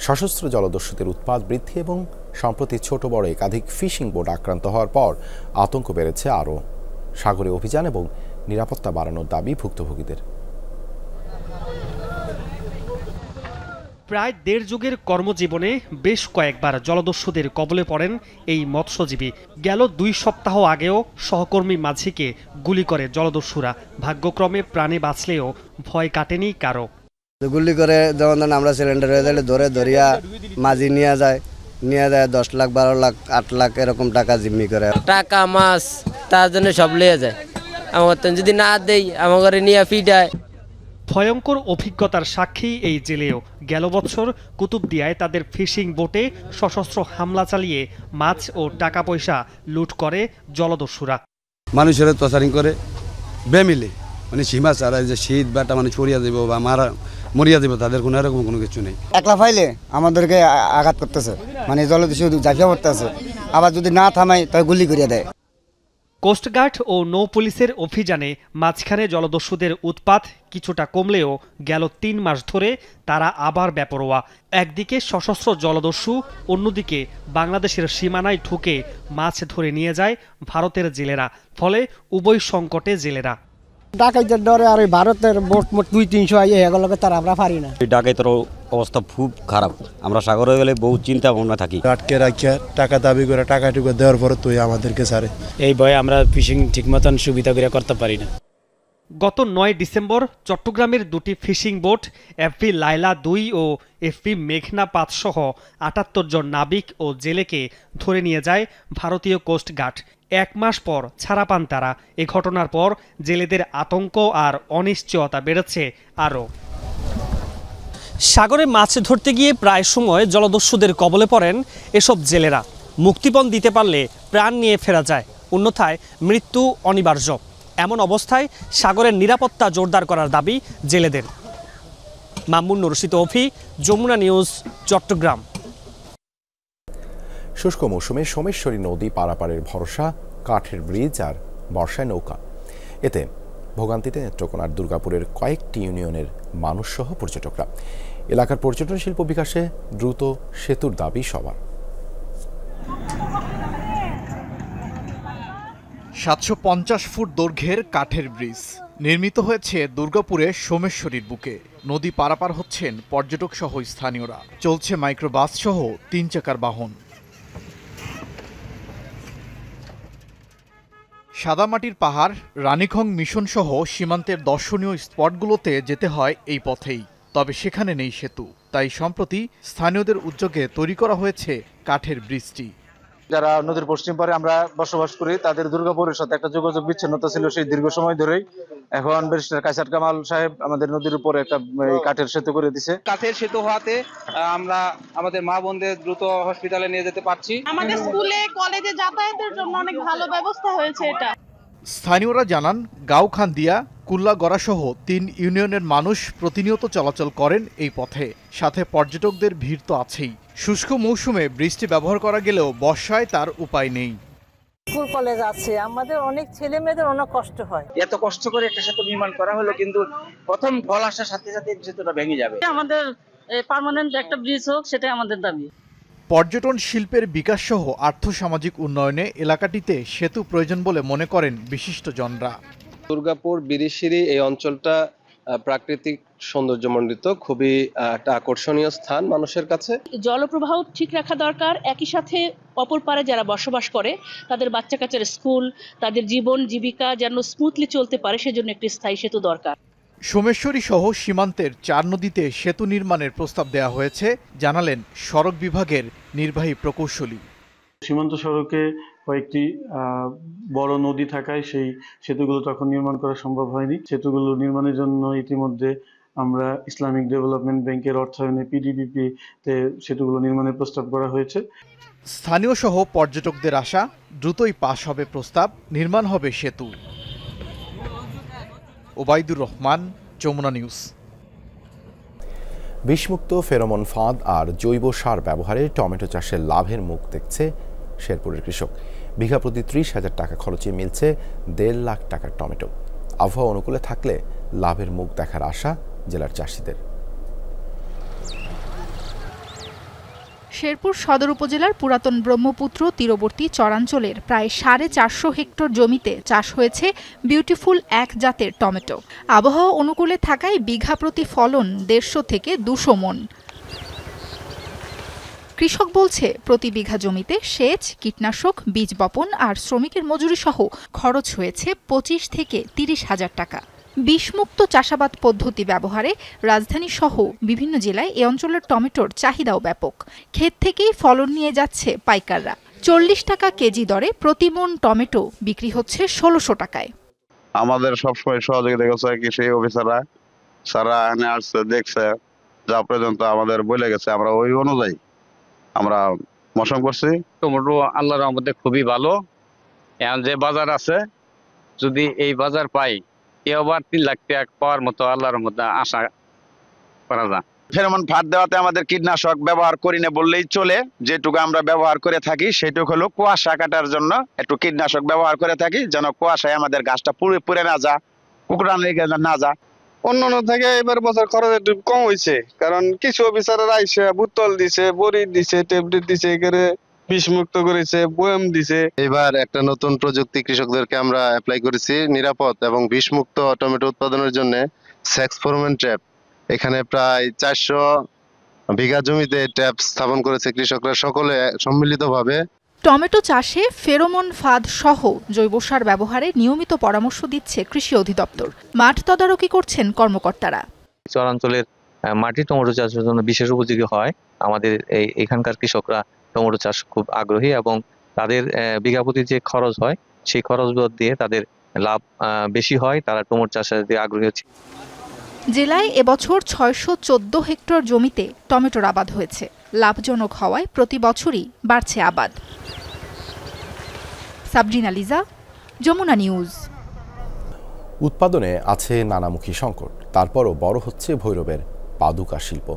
সশস্ত্র জলদস্যুদের উৎপাত বৃদ্ধি এবং সম্প্রতি ছোট বড় একাধিক ফিশিং বোট আক্রান্ত হওয়ার পর আতঙ্ক বেড়েছে আরও। সাগরে অভিযান এবং নিরাপত্তা বাড়ানোর দাবি ভুক্তভোগীদের।
প্রায় 1.5 যুগের কর্মজীবনে বেশ কয়েকবার জলদস্যুদের কবলে পড়েন এই মৎস্যজীবী। গেল 2 সপ্তাহ আগেও সহকর্মী মাঝিকে গুলি করে জলদস্যুরা। ভাগ্যক্রমে প্রাণে বাঁচলেও ভয় কাটেনি কারো।
গুলি করে যেমন আমরা সিলিন্ডার হয়ে গেলে ধরিয়া মাঝি নিয়ে যায় 10 লাখ 12 লাখ 8 লাখ এরকম টাকা জিম্মি করে।
টাকা মাছ তার জন্য সব লিয়ে যায়। আমার যদি না দেই আমার নিয়ে ফিটায়।
ভয়ঙ্কর অভিজ্ঞতার সাক্ষী এই জেলেও। গেল বছর কুতুবদিয়ায় তাদের ফিশিং বোটে সশস্ত্র হামলা চালিয়ে মাছ ও টাকা পয়সা লুট করে জলদস্যুরা।
মানুষের তসারিং করে বেমিলে, মানে সীমা ছাড়া যে শীত বাটা মানে ছড়িয়ে দেব বা মরিয়া দেব, তাদের কোনো এরকম কোনো কিছু নেই। একলা ফাইলে আমাদেরকে আঘাত করতেছে, মানে জলদস্যু ঝাঁপিয়ে পড়তেছে, আবার যদি না থামাই তাই গুলি করিয়ে দেয়।
কোস্টগার্ড ও নৌ পুলিশের অভিযানে মাঝখানে জলদস্যুদের উৎপাত কিছুটা কমলেও গেল 3 মাস ধরে তারা আবার বেপরোয়া। একদিকে সশস্ত্র জলদস্যু, অন্যদিকে বাংলাদেশের সীমানায় ঢুকে মাছ ধরে নিয়ে যায় ভারতের জেলেরা। ফলে উভয় সংকটে জেলেরা।
ডাকাইতের ডরে আর ভারতের বোট মোট 200-300 আইয়ে এগুলোকে তার আমরা পারি না।
এই ডাকাইতের অবস্থা খুব খারাপ। আমরা সাগরে গেলে বহু চিন্তা ভাবনা থাকি।
আটকে রাখিয়া টাকা দাবি করে টাকা টুকু দেওয়ার পরে তুই আমাদেরকে ছাড়ে।
এই ভয়ে আমরা ফিশিং ঠিক মতন সুবিধা করে করতে পারি না।
গত 9 ডিসেম্বর চট্টগ্রামের দুটি ফিশিং বোট এফভি লায়লা 2 ও এফভি মেঘনা 5 সহ 78 জন নাবিক ও জেলেকে ধরে নিয়ে যায় ভারতীয় কোস্ট গার্ড। 1 মাস পর ছাড়া পান তারা। এ ঘটনার পর জেলেদের আতঙ্ক আর অনিশ্চয়তা বেড়েছে আরও। সাগরে মাছ ধরতে গিয়ে প্রায় সময় জলদস্যুদের কবলে পড়েন এসব জেলেরা। মুক্তিপণ দিতে পারলে প্রাণ নিয়ে ফেরা যায়, অন্যথায় মৃত্যু অনিবার্য। এমন অবস্থায় সাগরের নিরাপত্তা জোরদার করার দাবি জেলেদের। মামুনুর রশিদ অফি, যমুনা নিউজ, চট্টগ্রাম।
শুষ্ক মৌসুমে সোমেশ্বরী নদী পারাপারের ভরসা কাঠের ব্রিজ আর বর্ষায় নৌকা। এতে ভোগান্তিতে নেত্রকোনার দুর্গাপুরের কয়েকটি ইউনিয়নের মানুষসহ পর্যটকরা। এলাকার পর্যটন শিল্প বিকাশে দ্রুত সেতুর দাবি সবার।
750 ফুট দৈর্ঘ্যের কাঠের ব্রিজ নির্মিত হয়েছে দুর্গাপুরে সোমেশ্বরীর বুকে। নদী পারাপার হচ্ছেন পর্যটক সহ স্থানীয়রা। চলছে মাইক্রোবাস সহ 3 চাকার বাহন। সাদামাটির পাহাড়, রানীখং মিশন সহ সীমান্তের দর্শনীয় স্পটগুলোতে যেতে হয় এই পথেই। তবে সেখানে নেই সেতু, তাই সম্প্রতি স্থানীয়দের উদ্যোগে তৈরি করা হয়েছে কাঠের ব্রিজটি।
যারা নদীর পশ্চিম পারে আমরা বসবাস করি, তাদের দুর্গাপুরের সাথে একটা যোগাযোগ বিচ্ছিন্নতা ছিল সেই দীর্ঘ সময় ধরেই। এখন ব্যারিস্টার কায়সার কামাল সাহেব আমাদের নদীর উপরে একটা কাঠের সেতু করে দিছে।
কাঠের সেতু হওয়াতে আমরা আমাদের মা বোনদের দ্রুত হসপিটালে নিয়ে যেতে পারছি।
আমাদের স্কুলে কলেজে যাতায়াতের জন্য অনেক ভালো ব্যবস্থা হয়েছে এটা।
স্থানীয়রা জানান, গাউখান্দিয়া, কুল্লাগড়া সহ 3 ইউনিয়নের মানুষ প্রতিনিয়ত চলাচল করেন এই পথে। সাথে পর্যটকদের ভিড় তো আছেই। শুষ্ক মৌসুমে বৃষ্টি ব্যবহার করা গেলেও বর্ষায় তার উপায় নেই।
স্কুল কলেজ আছে, আমাদের অনেক ছেলে মেয়েদের অনেক কষ্ট হয়।
এত কষ্ট করে একটা সেতু নির্মাণ করা হলো, কিন্তু প্রথম ফল আসার সাথে সাথে সেতুটা ভেঙে যাবে।
আমাদের পার্মানেন্ট একটা ব্রিজ হোক, সেটাই আমাদের দাবি।
পর্যটন শিল্পের বিকাশ সহ আর্থসামাজিক উন্নয়নে এলাকাটিতে সেতু প্রয়োজন বলে মনে করেন বিশিষ্টজনরা।
দুর্গাপুর বিরিশিরি এই অঞ্চলটা প্রাকৃতিক সৌন্দর্যমণ্ডিত, খুবই একটা আকর্ষণীয় স্থান মানুষের কাছে।
জলপ্রবাহ ঠিক রাখা দরকার, একই সাথে অপর পারে যারা বসবাস করে তাদের বাচ্চা কাচ্চার স্কুল, তাদের জীবন জীবিকা যেন স্মুথলি চলতে পারে, সেজন্য একটি স্থায়ী সেতু দরকার।
সোমেশ্বরী সহ সীমান্তের 4 নদীতে সেতু নির্মাণের প্রস্তাব দেওয়া হয়েছে, জানালেন সড়ক বিভাগের নির্বাহী প্রকৌশলী।
সীমান্ত সড়কে কয়েকটি বড় নদী থাকায় সেই সেতুগুলো তখন নির্মাণ করা সম্ভব হয়নি। সেতুগুলো নির্মাণের জন্য ইতিমধ্যে আমরা ইসলামিক ডেভেলপমেন্ট ব্যাংকের অর্থায়নে PDBP-তে সেতুগুলো নির্মাণের প্রস্তাব করা হয়েছে।
স্থানীয় সহ পর্যটকদের আশা, দ্রুতই পাস হবে প্রস্তাব, নির্মাণ হবে সেতু। ওবায়দুর রহমান, যমুনা নিউজ।
বিষমুক্ত ফেরোমন ফাঁদ আর জৈব সার ব্যবহারে টমেটো চাষের লাভের মুখ দেখছে শেরপুরের কৃষক। বিঘা প্রতি 30,000 টাকা খরচে মিলছে 1.5 লাখ টাকার টমেটো। আবহাওয়া অনুকূলে থাকলে লাভের মুখ দেখার আশা জেলার চাষিদের।
শেরপুর সদর উপজেলার পুরাতন ব্রহ্মপুত্র তীরবর্তী চরাঞ্চলের প্রায় 450 হেক্টর জমিতে চাষ হয়েছে বিউটিফুল 1 জাতের টমেটো। আবহাওয়া অনুকূলে থাকায় বিঘা প্রতি ফলন 150 থেকে 200 মণ। কৃষক বলছে, প্রতি বিঘা জমিতে সেচ, কীটনাশক, বীজ বপন আর শ্রমিকের মজুরি সহ খরচ হয়েছে 25 থেকে 30,000 টাকা। বিষমুক্ত চাষাবাদ পদ্ধতি ব্যবহারে রাজধানী সহ বিভিন্ন জেলায় এ অঞ্চলের টমেটোর চাহিদাও ব্যাপক। ক্ষেত থেকেই ফলন নিয়ে যাচ্ছে পাইকাররা। 40 টাকা কেজি দরে প্রতি মণ টমেটো বিক্রি হচ্ছে 1600 টাকায়।
আমাদের সবসময় সহযোগিতা করছে কৃষি অফিসাররা, সারা এনে আসছে, দেখছে, যা পর্যন্ত আমাদের বলে গেছে আমরা ওই অনুযায়ী আমরা মৌসুম করছি।
টমেটো আল্লাহর রহমতে খুবই ভালো। এখন যে বাজার আছে, যদি এই বাজার পাই, এবার 3 লাখ টাকা পাওয়ার মতো আল্লাহর রহমতে আশা করা যায়।
ফেরোমন ফাঁদ দেওয়াতে আমাদের কীটনাশক ব্যবহার করি না বললেই চলে। যেটুকু আমরা ব্যবহার করে থাকি সেটুকু হলো কুয়াশা কাটার জন্য একটু কীটনাশক ব্যবহার করে থাকি, যেন কুয়াশায় আমাদের গাছটা পুড়ে না যা, কুকুরানি না যা।
অন্যান্য থেকে এবার বছর খরচ একটু কম হয়েছে, কারণ কিছু অফিসাররা আইসে বোতল দিছে, বড়ি দিছে, ট্যাবলেট দিছে, এখানে বিষমুক্ত করেছে, বয়াম দিছে।
এবার একটা নতুন প্রযুক্তি কৃষকদেরকে আমরা অ্যাপ্লাই করেছি, নিরাপদ এবং বিষমুক্ত টমেটো উৎপাদনের জন্য সেক্স ফরমেন ট্র্যাপ। এখানে প্রায় 400 বিঘা জমিতে ট্র্যাপ স্থাপন করেছে কৃষকরা সকলে সম্মিলিতভাবে।
টমেটো চাষে ফেরোমন ফাঁদ সহ জৈব সার ব্যবহারে নিয়মিত পরামর্শ দিচ্ছে কৃষি অধিদপ্তর। মাঠ তদারকি করছেন কর্মকর্তারা।
চরাঞ্চলের মাটি টমেটো চাষের জন্য বিশেষ উপযোগী হয়। আমাদের এখানকার কৃষকরা টমেটো চাষ খুব আগ্রহী এবং তাদের বিঘা প্রতি যে খরচ হয় সেই খরচ দিয়ে তাদের লাভ বেশি হয়, তারা টমেটো চাষের দিকে আগ্রহী হচ্ছে।
জেলায় এবছর 614 হেক্টর জমিতে টমেটোর আবাদ হয়েছে। লাভজনক হওয়ায় প্রতি বছরই বাড়ছে আবাদ। সাবরিনা লিজা, যমুনা নিউজ।
উৎপাদনে আছে নানামুখী সংকট, তারপরও বড় হচ্ছে ভৈরবের পাদুকা শিল্প।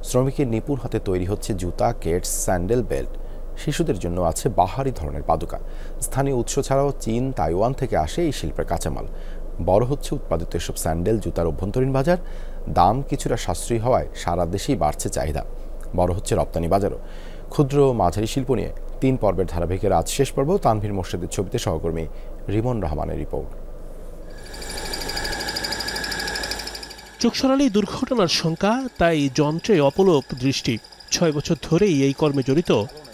শ্রমিকের নিপুণ হাতে তৈরি হচ্ছে জুতা, কেটস, স্যান্ডেল, বেল্ট। শিশুদের জন্য আছে বাহারি ধরনের পাদুকা। স্থানীয় উৎস ছাড়াও চীন, তাইওয়ান থেকে আসে এই শিল্পের কাঁচামাল। বড় হচ্ছে উৎপাদিত এসব স্যান্ডেল জুতার অভ্যন্তরীণ বাজার। দাম কিছুটা সাশ্রয়ী হওয়ায় সারা দেশেই বাড়ছে চাহিদা। বড় হচ্ছে রপ্তানি বাজারও। ক্ষুদ্র মাঝারি শিল্প নিয়ে 3 পর্বের ধারাবাহিকের আজ শেষ পর্ব। তানভীর মোর্শেদের ছবিতে সহকর্মী রিমন রহমানের রিপোর্ট।
চোখসরালি দুর্ঘটনার শঙ্কা, তাই যন্ত্রে অপলক দৃষ্টি। 6 বছর ধরেই এই কর্মে জড়িত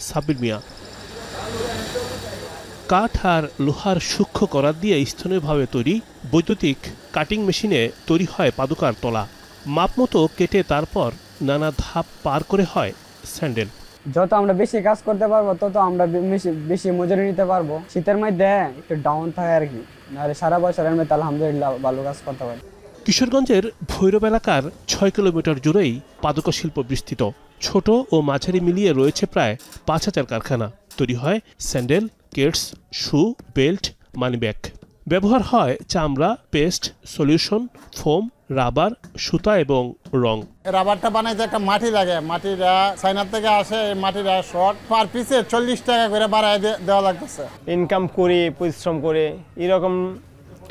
সাব্বির মিয়া। কাঠ আর লোহার সূক্ষ্ম করাত দিয়ে স্থানীয়ভাবে তৈরি বৈদ্যুতিক কাটিং মেশিনে তৈরি হয় পাদুকার তলা। মাপ মতো কেটে তারপর নানা ধাপ পার করে হয় স্যান্ডেল।
যত আমরা বেশি কাজ করতে পারবো তত আমরা বেশি মজুরি নিতে পারবো। শীতের মধ্যে একটু ডাউন থাকে আর কি, নাহলে সারা বছরের মধ্যে আলহামদুলিল্লাহ ভালো কাজ করতে পারি।
কিশোরগঞ্জের ভৈরব এলাকার 6 কিলোমিটার জুড়েই পাদুকা শিল্প বিস্তৃত। ছোট ও মাঝারি মিলিয়ে রয়েছে প্রায় 5000 কারখানা। তৈরি হয় স্যান্ডেল, কেটস, শু, বেল্ট, মানিব্যাগ। ব্যবহার হয় চামড়া, পেস্ট, সলিউশন, ফোম, রাবার, সুতা এবং রং।
রাবারটা বানাইতে একটা মাটি লাগে, মাটিটা চাইনার থেকে আসে। এই মাটিটা শর্ট পার পিসে 40 টাকা করে বাড়ায় দেওয়া লাগতেছে।
ইনকাম করি, পরিশ্রম করে এরকম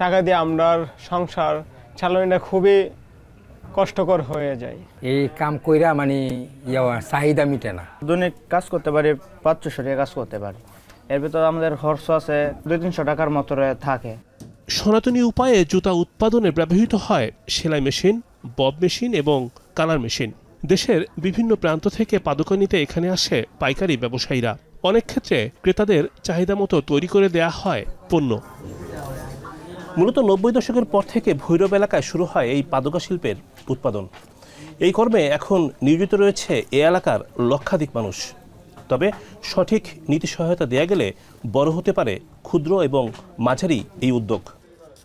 টাকা দিয়ে আমরা সংসার চালানোটা খুবই কষ্টকর হয়ে যায়।
এই কাম কইরা মানে চাহিদা মিটে না।
দৈনিক কাজ করতে পারি 500 টাকা কাজ করতে পারি। এর ভিতরে আমাদের খরচ আছে 200-300 টাকার মতো থাকে।
সনাতনী উপায়ে জুতা উৎপাদনে ব্যবহৃত হয় সেলাই মেশিন, বব মেশিন এবং কালার মেশিন। দেশের বিভিন্ন প্রান্ত থেকে পাদুকা নিতে এখানে আসে পাইকারি ব্যবসায়ীরা। অনেক ক্ষেত্রে ক্রেতাদের চাহিদা মতো তৈরি করে দেয়া হয় পণ্য। মূলত 90 দশকের পর থেকে ভৈরব এলাকায় শুরু হয় এই পাদুকা শিল্পের উৎপাদন। এই কর্মে এখন নিয়োজিত রয়েছে এ এলাকার লক্ষাধিক মানুষ। তবে সঠিক নীতি সহায়তা দেয়া গেলে বড় হতে পারে ক্ষুদ্র এবং মাঝারি এই উদ্যোগ।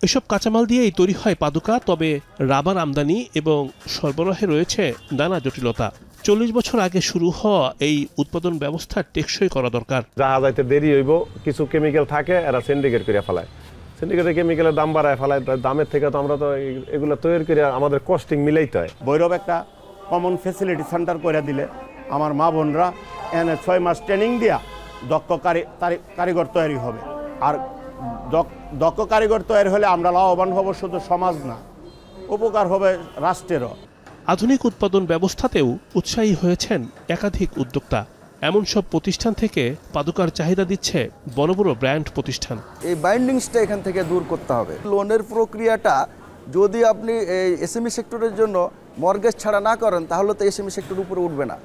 এসব কাঁচামাল দিয়েই তৈরি হয় পাদুকা, তবে রাবার আমদানি এবং সরবরাহে রয়েছে নানা জটিলতা। 40 বছর আগে শুরু হওয়া এই উৎপাদন ব্যবস্থা টেকসই করা দরকার।
যাইতে দেরি হইব, কিছু কেমিক্যাল থাকে, এরা সিন্ডিকেট করে ফেলায়। সিন্ডিকেটের কেমিক্যালের দাম বাড়ায় ফেলায়। দামের থেকে তো আমরা তো এগুলো তৈরি করে আমাদের কস্টিং মিলাইতে হয়।
ভৈরব একটা কমন ফ্যাসিলিটি সেন্টার করে দিলে আমার মা বোনরা এনে 6 মাস ট্রেনিং দিয়া দক্ষ কারিগর তৈরি হবে। আর দক্ষ কারিগর তৈরি হলে আমরা লাভবান হব, শুধু সমাজ না, উপকার হবে রাষ্ট্রেরও।
আধুনিক উৎপাদন ব্যবস্থাতেও উৎসাহী হয়েছেন একাধিক উদ্যোক্তা। এমন সব প্রতিষ্ঠান থেকে পাদুকার চাহিদা দিচ্ছে বড় বড় ব্র্যান্ড প্রতিষ্ঠান।
এই বাইন্ডিংসটা এখান থেকে দূর করতে হবে। লোনের প্রক্রিয়াটা যদি আপনি এই এসএমই সেক্টরের জন্য মর্গেজ ছাড়া না করেন তাহলে তো এসএমই সেক্টর উপরে উঠবে না।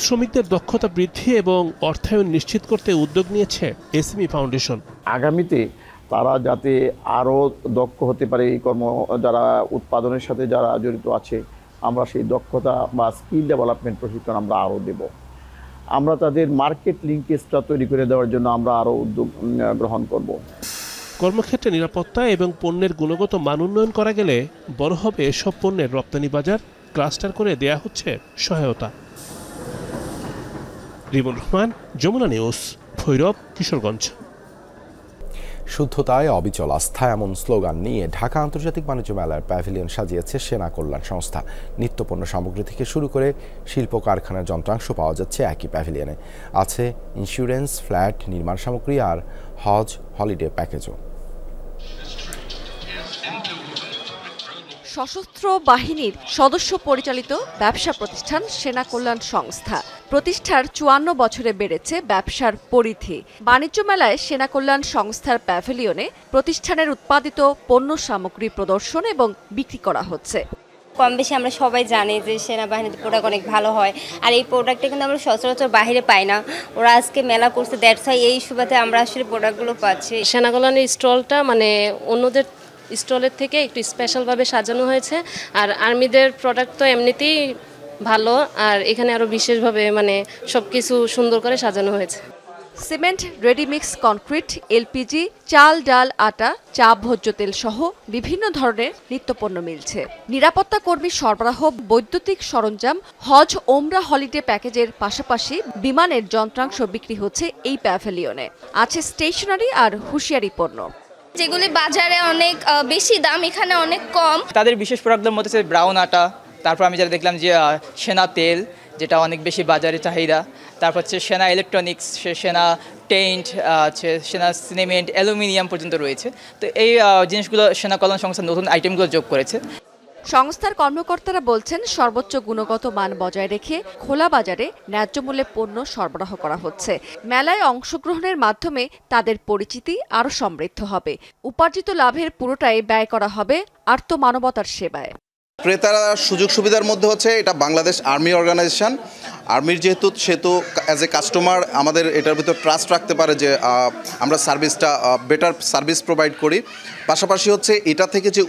শ্রমিকদের দক্ষতা বৃদ্ধি এবং অর্থায়ন নিশ্চিত করতে উদ্যোগ নিয়েছে এসএমই ফাউন্ডেশন।
আগামীতে তারা যাতে আরও দক্ষ হতে পারে, এই যারা উৎপাদনের সাথে যারা জড়িত আছে, আমরা সেই দক্ষতা বা স্কিল ডেভেলপমেন্ট প্রশিক্ষণ আমরা আরও দেব। আমরা তাদের মার্কেট লিঙ্কেজটা তৈরি করে দেওয়ার জন্য আমরা আরও উদ্যোগ গ্রহণ করব।
কর্মক্ষেত্রে নিরাপত্তা এবং পণ্যের গুণগত মান উন্নয়ন করা গেলে বড় হবে এসব পণ্যের রপ্তানি বাজার। ক্লাস্টার করে দেয়া হচ্ছে সহায়তা। রিমন রহমান, যমুনা নিউজ, ভৈরব, কিশোরগঞ্জ।
শুদ্ধতায় অবিচল আস্থা, এমন স্লোগান নিয়ে ঢাকা আন্তর্জাতিক বাণিজ্য মেলার প্যাভিলিয়ন সাজিয়েছে সেনা কল্যাণ সংস্থা। নিত্যপণ্য সামগ্রী থেকে শুরু করে শিল্প কারখানার যন্ত্রাংশ পাওয়া যাচ্ছে একই প্যাভিলিয়নে। আছে ইন্স্যুরেন্স, ফ্ল্যাট, নির্মাণ সামগ্রী আর হজ হলিডে প্যাকেজও।
সশস্ত্র বাহিনীর সদস্য পরিচালিত ব্যবসা প্রতিষ্ঠান সেনা কল্যাণ সংস্থা। প্রতিষ্ঠার ৫৪ বছরে বেড়েছে ব্যবসার পরিধি। বাণিজ্য মেলায় সেনা কল্যাণ সংস্থার প্যাভিলিয়নে প্রতিষ্ঠানের উৎপাদিত পণ্য সামগ্রী প্রদর্শন এবং বিক্রি করা হচ্ছে।
কম বেশি আমরা সবাই জানি যে সেনাবাহিনীর প্রোডাক্ট অনেক ভালো হয়, আর এই প্রোডাক্টটা কিন্তু আমরা সচরাচর বাইরে পাই না। ওরা আজকে মেলা করছে, দ্যাটস ওয়াই এই সুবাদে আমরা আসলে প্রোডাক্টগুলো পাচ্ছি।
সেনা কল্যাণের স্টলটা মানে অন্যদের স্টলের থেকে একটু স্পেশালভাবে সাজানো হয়েছে, আর আর্মিদের প্রোডাক্ট তো এমনিতেই ভালো, আর এখানে আরও বিশেষভাবে মানে সব কিছু সুন্দর করে সাজানো হয়েছে।
সিমেন্ট, রেডিমিক্স কনক্রিট, এলপিজি, চাল, ডাল, আটা, চা, ভোজ্য তেল সহ বিভিন্ন ধরনের নিত্যপণ্য মিলছে। নিরাপত্তা কর্মী সরবরাহ, বৈদ্যুতিক সরঞ্জাম, হজ ওমরা হলিডে প্যাকেজের পাশাপাশি বিমানের যন্ত্রাংশ বিক্রি হচ্ছে এই প্যাভিলিয়নে। আছে স্টেশনারি আর হুঁশিয়ারি পণ্য।
যেগুলি বাজারে অনেক বেশি দাম, এখানে অনেক কম।
তাদের বিশেষ প্রোডাক্টদের মধ্যে আছে ব্রাউন আটা, তারপর আমি যেটা দেখলাম যে সেনা তেল, যেটা অনেক বেশি বাজারে চাহিদা, তারপর হচ্ছে সেনা ইলেকট্রনিক্স, সেনা টেন্ট, আছে সেনা সিমেন্ট, অ্যালুমিনিয়াম পর্যন্ত রয়েছে। তো এই জিনিসগুলো সেনা কল্যাণ সংস্থা নতুন আইটেমগুলো যোগ করেছে।
সংস্থার কর্মকর্তারা বলছেন সর্বোচ্চ গুণগত মান বজায় রেখে খোলা বাজারে ন্যায্য মূল্যে পণ্য সরবরাহ করা হচ্ছে। মেলায় অংশগ্রহণের মাধ্যমে তাদের পরিচিতি আরও সমৃদ্ধ হবে। উপার্জিত লাভের পুরোটাই ব্যয় করা হবে আর্তমানবতার সেবায়।
ক্রেতারা সুযোগ সুবিধার মধ্যে হচ্ছে এটা বাংলাদেশ আর্মি অর্গানাইজেশন। আর্মির সেহেতু অ্যাজ এ কাস্টমার আমাদের এটার ভিতর ট্রাস্ট রাখতে পারে যে আমরা সার্ভিসটা বেটার সার্ভিস প্রোভাইড করি। পাশাপাশি হচ্ছে এটা থেকে যে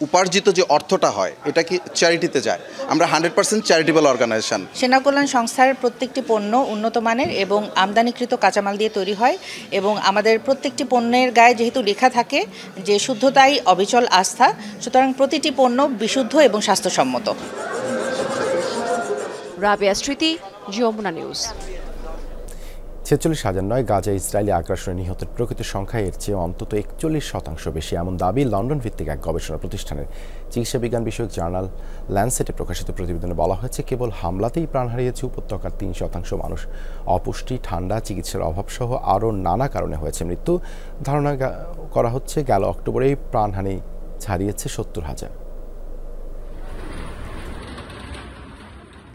উপার্জিত যে অর্থটা হয় এটা কি চ্যারিটিতে যায়। আমরা 100% চ্যারিটেবল অর্গানাইজেশন।
সেনা কল্যাণ সংস্থার প্রত্যেকটি পণ্য উন্নত মানের এবং আমদানিকৃত কাঁচামাল দিয়ে তৈরি হয়, এবং আমাদের প্রত্যেকটি পণ্যের গায়ে যেহেতু লেখা থাকে যে শুদ্ধতাই অবিচল আস্থা, সুতরাং প্রতিটি পণ্য বিশুদ্ধ এবং স্বাস্থ্যসম্মত।
রাবিয়া স্মৃতি, যমুনা নিউজ।
৪৬,০০০ নয়, গাজা ইসরায়েলি আগ্রাসনে নিহতের প্রকৃত সংখ্যা এর চেয়ে অন্তত ৪১% বেশি, এমন দাবি লন্ডন ভিত্তিক এক গবেষণা প্রতিষ্ঠানের। চিকিৎসা বিজ্ঞান বিষয়ক জার্নাল ল্যান্সেটে প্রকাশিত প্রতিবেদনে বলা হয়েছে কেবল হামলাতেই প্রাণ হারিয়েছে উপত্যকার ৩% মানুষ। অপুষ্টি, ঠান্ডা, চিকিৎসার অভাবসহ আরও নানা কারণে হয়েছে মৃত্যু। ধারণা করা হচ্ছে গেল অক্টোবরেই প্রাণহানি ছাড়িয়েছে ৭০,০০০।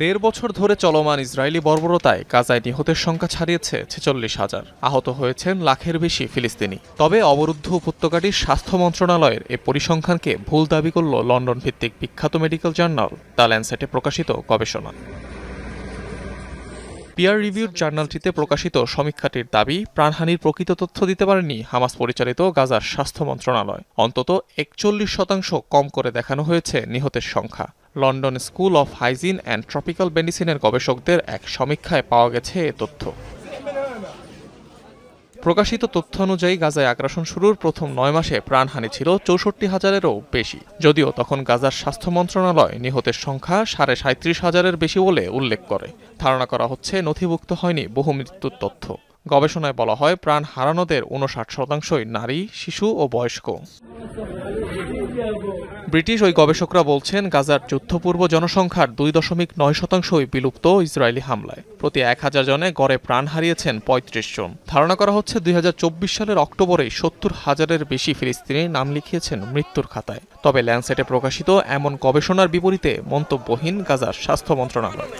১.৫ বছর ধরে চলমান ইসরায়েলি বর্বরতায় গাজায় নিহতের সংখ্যা ছাড়িয়েছে ৪৬,০০০। আহত হয়েছেন লাখের বেশি ফিলিস্তিনি। তবে অবরুদ্ধ উপত্যকাটির স্বাস্থ্য মন্ত্রণালয়ের এ পরিসংখ্যানকে ভুল দাবি করল লন্ডন ভিত্তিক বিখ্যাত মেডিকেল জার্নাল দ্য ল্যান্সেটে প্রকাশিত গবেষণা। পিয়ার রিভিউড জার্নালটিতে প্রকাশিত সমীক্ষাটির দাবি, প্রাণহানির প্রকৃত তথ্য দিতে পারেনি হামাস পরিচালিত গাজার স্বাস্থ্য মন্ত্রণালয়। অন্তত ৪১% কম করে দেখানো হয়েছে নিহতের সংখ্যা। London school of hygiene and tropical মেডিসিনের গবেষকদের এক সমীক্ষায় পাওয়া গেছে এ তথ্য। প্রকাশিত তথ্য অনুযায়ী গাজায় আগ্রাসন শুরুর প্রথম ৯ মাসে প্রাণহানি ছিল ৬৪,০০০-এরও বেশি, যদিও তখন গাজার স্বাস্থ্য মন্ত্রণালয় নিহতের সংখ্যা ৩৭,৫০০-এর বেশি বলে উল্লেখ করে। ধারণা করা হচ্ছে নথিভুক্ত হয়নি বহু মৃত্যুর তথ্য। গবেষণায় বলা হয় প্রাণ হারানোদের ৫৯%ই নারী, শিশু ও বয়স্ক। ব্রিটিশ ওই গবেষকরা বলছেন গাজার যুদ্ধপূর্ব জনসংখ্যার ২.৯%ই বিলুপ্ত ইসরায়েলি হামলায়। প্রতি ১,০০০ জনে গড়ে প্রাণ হারিয়েছেন ৩৫ জন। ধারণা করা হচ্ছে ২০২৪ সালের অক্টোবরেই ৭০,০০০-এর বেশি ফিলিস্তিনি নাম লিখিয়েছেন মৃত্যুর খাতায়। তবে ল্যান্সেটে প্রকাশিত এমন গবেষণার বিপরীতে মন্তব্যহীন গাজার স্বাস্থ্য মন্ত্রণালয়।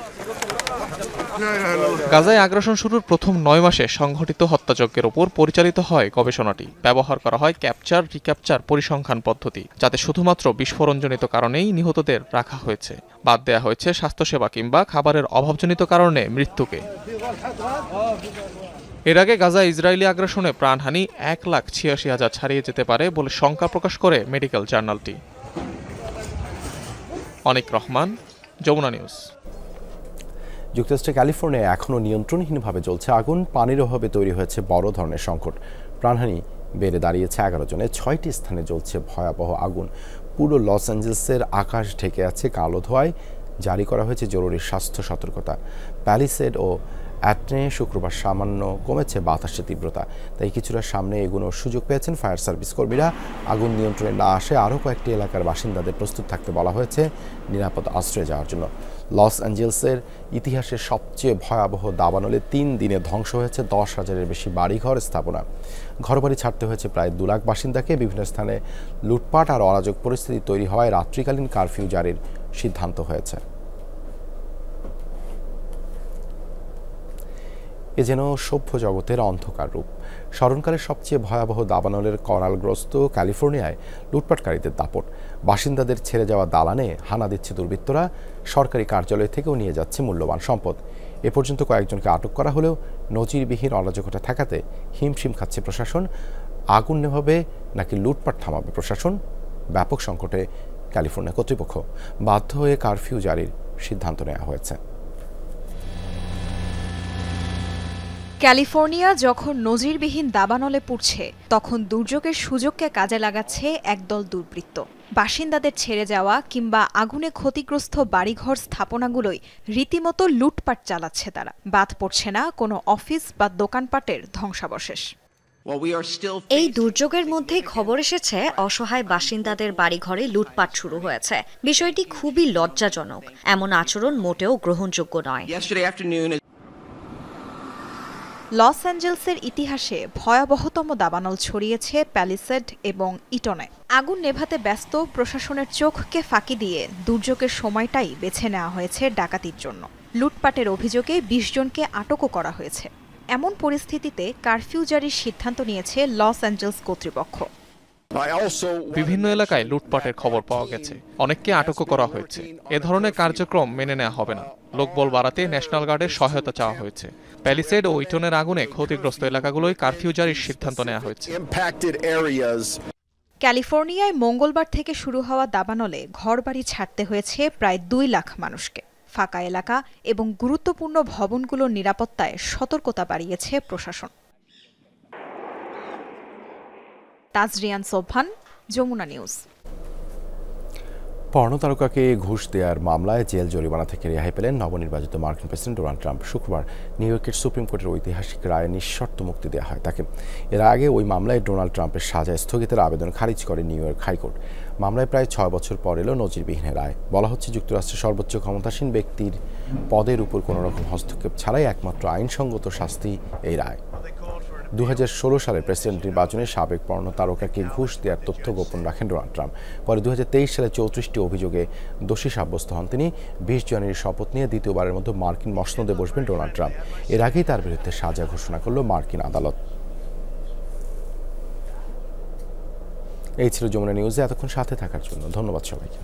গাজায় আগ্রাসন শুরুর প্রথম ৯ মাসে সংঘটিত হত্যাযজ্ঞের উপর পরিচালিত হয় গবেষণাটি। ব্যবহার করা হয় ক্যাপচার রিক্যাপচার পরিসংখ্যান পদ্ধতি, যাতে শুধুমাত্র বিস্ফোরণজনিত কারণেই নিহতদের রাখা হয়েছে। বাদ দেয়া হয়েছে স্বাস্থ্যসেবা কিংবা খাবারের অভাবজনিত কারণে মৃত্যুকে। এর আগে গাজায় ইসরায়েলি আগ্রাসনে প্রাণহানি ১,৮৬,০০০ ছাড়িয়ে যেতে পারে বলে শঙ্কা প্রকাশ করে মেডিকেল জার্নালটি। অনিক রহমান, যমুনা নিউজ।
যুক্তরাষ্ট্রের ক্যালিফোর্নিয়ায় এখনও নিয়ন্ত্রণহীনভাবে জ্বলছে আগুন। পানির অভাবে তৈরি হয়েছে বড় ধরনের সংকট। প্রাণহানি বেড়ে দাঁড়িয়েছে ১১ জনে। ৬টি স্থানে জ্বলছে ভয়াবহ আগুন। পুরো লস অ্যাঞ্জেলেসের আকাশ ঢেকে আছে কালো ধোঁয়ায়। জারি করা হয়েছে জরুরি স্বাস্থ্য সতর্কতা। প্যালিসেড ও অ্যাটনে শুক্রবার সামান্য কমেছে বাতাসের তীব্রতা, তাই কিছুটা সামনে এগোনোর সুযোগ পেয়েছেন ফায়ার সার্ভিস কর্মীরা। আগুন নিয়ন্ত্রণে না আসে আরও কয়েকটি এলাকার বাসিন্দাদের প্রস্তুত থাকতে বলা হয়েছে নিরাপদ আশ্রয়ে যাওয়ার জন্য। লস অ্যাঞ্জেলসের ইতিহাসের সবচেয়ে ভয়াবহ দাবানলে 3 দিনে ধ্বংস হয়েছে 10,000-এর বেশি বাড়িঘর স্থাপনা। ঘরবাড়ি ছাড়তে হয়েছে প্রায় 2 লাখ বাসিন্দাকে। বিভিন্ন স্থানে লুটপাট আর অরাজক পরিস্থিতি তৈরি হওয়ায় রাত্রিকালীন কারফিউ জারির সিদ্ধান্ত হয়েছে। এ যেন সভ্য জগতের অন্ধকার রূপ। স্মরণকালের সবচেয়ে ভয়াবহ দাবানলের করালগ্রস্ত ক্যালিফোর্নিয়ায় লুটপাটকারীদের দাপট। বাসিন্দাদের ছেড়ে যাওয়া দালানে হানা দিচ্ছে দুর্বৃত্তরা। সরকারি কার্যালয় থেকেও নিয়ে যাচ্ছে মূল্যবান সম্পদ। এ পর্যন্ত কয়েকজনকে আটক করা হলেও নজিরবিহীন অরাজকতা ঠেকাতে হিমশিম খাচ্ছে প্রশাসন। আগুন নেভাবে নাকি লুটপাট থামাবে প্রশাসন? ব্যাপক সংকটে ক্যালিফোর্নিয়া কর্তৃপক্ষ। বাধ্য হয়ে কারফিউ জারির সিদ্ধান্ত নেওয়া হয়েছে।
ক্যালিফোর্নিয়া যখন নজিরবিহীন দাবানলে পুড়ছে, তখন দুর্যোগের সুযোগকে কাজে লাগাচ্ছে একদল দুর্বৃত্ত। বাসিন্দাদের ছেড়ে যাওয়া কিংবা আগুনে ক্ষতিগ্রস্ত বাড়িঘর স্থাপনাগুলোই রীতিমতো লুটপাট চালাচ্ছে তারা। বাদ পড়ছে না কোনো অফিস বা দোকানপাটের ধ্বংসাবশেষ।
এই দুর্যোগের মধ্যেই খবর এসেছে অসহায় বাসিন্দাদের বাড়িঘরে লুটপাট শুরু হয়েছে। বিষয়টি খুবই লজ্জাজনক। এমন আচরণ মোটেও গ্রহণযোগ্য নয়।
লস অ্যাঞ্জেলসের ইতিহাসে ভয়াবহতম দাবানল ছড়িয়েছে প্যালিসেড এবং ইটনে। আগুন নেভাতে ব্যস্ত প্রশাসনের চোখকে ফাঁকি দিয়ে দুর্যোগের সময়টাই বেছে নেওয়া হয়েছে ডাকাতির জন্য। লুটপাটের অভিযোগে 20 জনকে আটকও করা হয়েছে। এমন পরিস্থিতিতে কারফিউ জারির সিদ্ধান্ত নিয়েছে লস অ্যাঞ্জেলস কর্তৃপক্ষ।
বিভিন্ন এলাকায় লুটপাটের খবর পাওয়া গেছে, অনেককে আটকও করা হয়েছে। এ ধরনের কার্যক্রম মেনে নেওয়া হবে না। লোকবল বাড়াতে ন্যাশনাল গার্ডের সহায়তা চাওয়া হয়েছে। প্যালিসেড ও ইটনের আগুনে ক্ষতিগ্রস্ত এলাকাগুলোয় কারফিউ জারির সিদ্ধান্ত নেওয়া হয়েছে।
ক্যালিফোর্নিয়ায় মঙ্গলবার থেকে শুরু হওয়া দাবানলে ঘরবাড়ি ছাড়তে হয়েছে প্রায় 2 লাখ মানুষকে। ফাঁকা এলাকা এবং গুরুত্বপূর্ণ ভবনগুলোর নিরাপত্তায় সতর্কতা বাড়িয়েছে প্রশাসন। তাজরিয়ান সোবহান, যমুনা নিউজ।
পর্ণতারকাকে ঘুষ দেওয়ার মামলায় জেল জরিমানা থেকে রেহাই পেলেন নবনির্বাচিত মার্কিন প্রেসিডেন্ট ডোনাল্ড ট্রাম্প। শুক্রবার নিউ ইয়র্কের সুপ্রিম কোর্টের ঐতিহাসিক রায়ে নিঃশর্ত মুক্তি দেওয়া হয় তাকে। এর আগে ওই মামলায় ডোনাল্ড ট্রাম্পের সাজা স্থগিতের আবেদন খারিজ করে নিউ ইয়র্ক হাইকোর্ট। মামলায় প্রায় 6 বছর পর এলো নজিরবিহীন রায়। বলা হচ্ছে, যুক্তরাষ্ট্রের সর্বোচ্চ ক্ষমতাসীন ব্যক্তির পদের উপর কোনো রকম হস্তক্ষেপ ছাড়াই একমাত্র আইনসঙ্গত শাস্তি এই রায়। 2016 সালের প্রেসিডেন্ট নির্বাচনে সাবেক পর্ণতারকাকে ঘুষ দেওয়ার তথ্য গোপন রাখেন ডোনাল্ড ট্রাম্প। পরে 2023 সালে 34টি অভিযোগে দোষী সাব্যস্ত হন তিনি। 20 জানুয়ারির শপথ নিয়ে দ্বিতীয়বারের মতো মার্কিন মসনদে বসবেন ডোনাল্ড ট্রাম্প। এর আগেই তার বিরুদ্ধে সাজা ঘোষণা করল মার্কিন আদালত। এই ছিল যমুনা নিউজে এতক্ষণ সাথে থাকার জন্য ধন্যবাদ সবাইকে।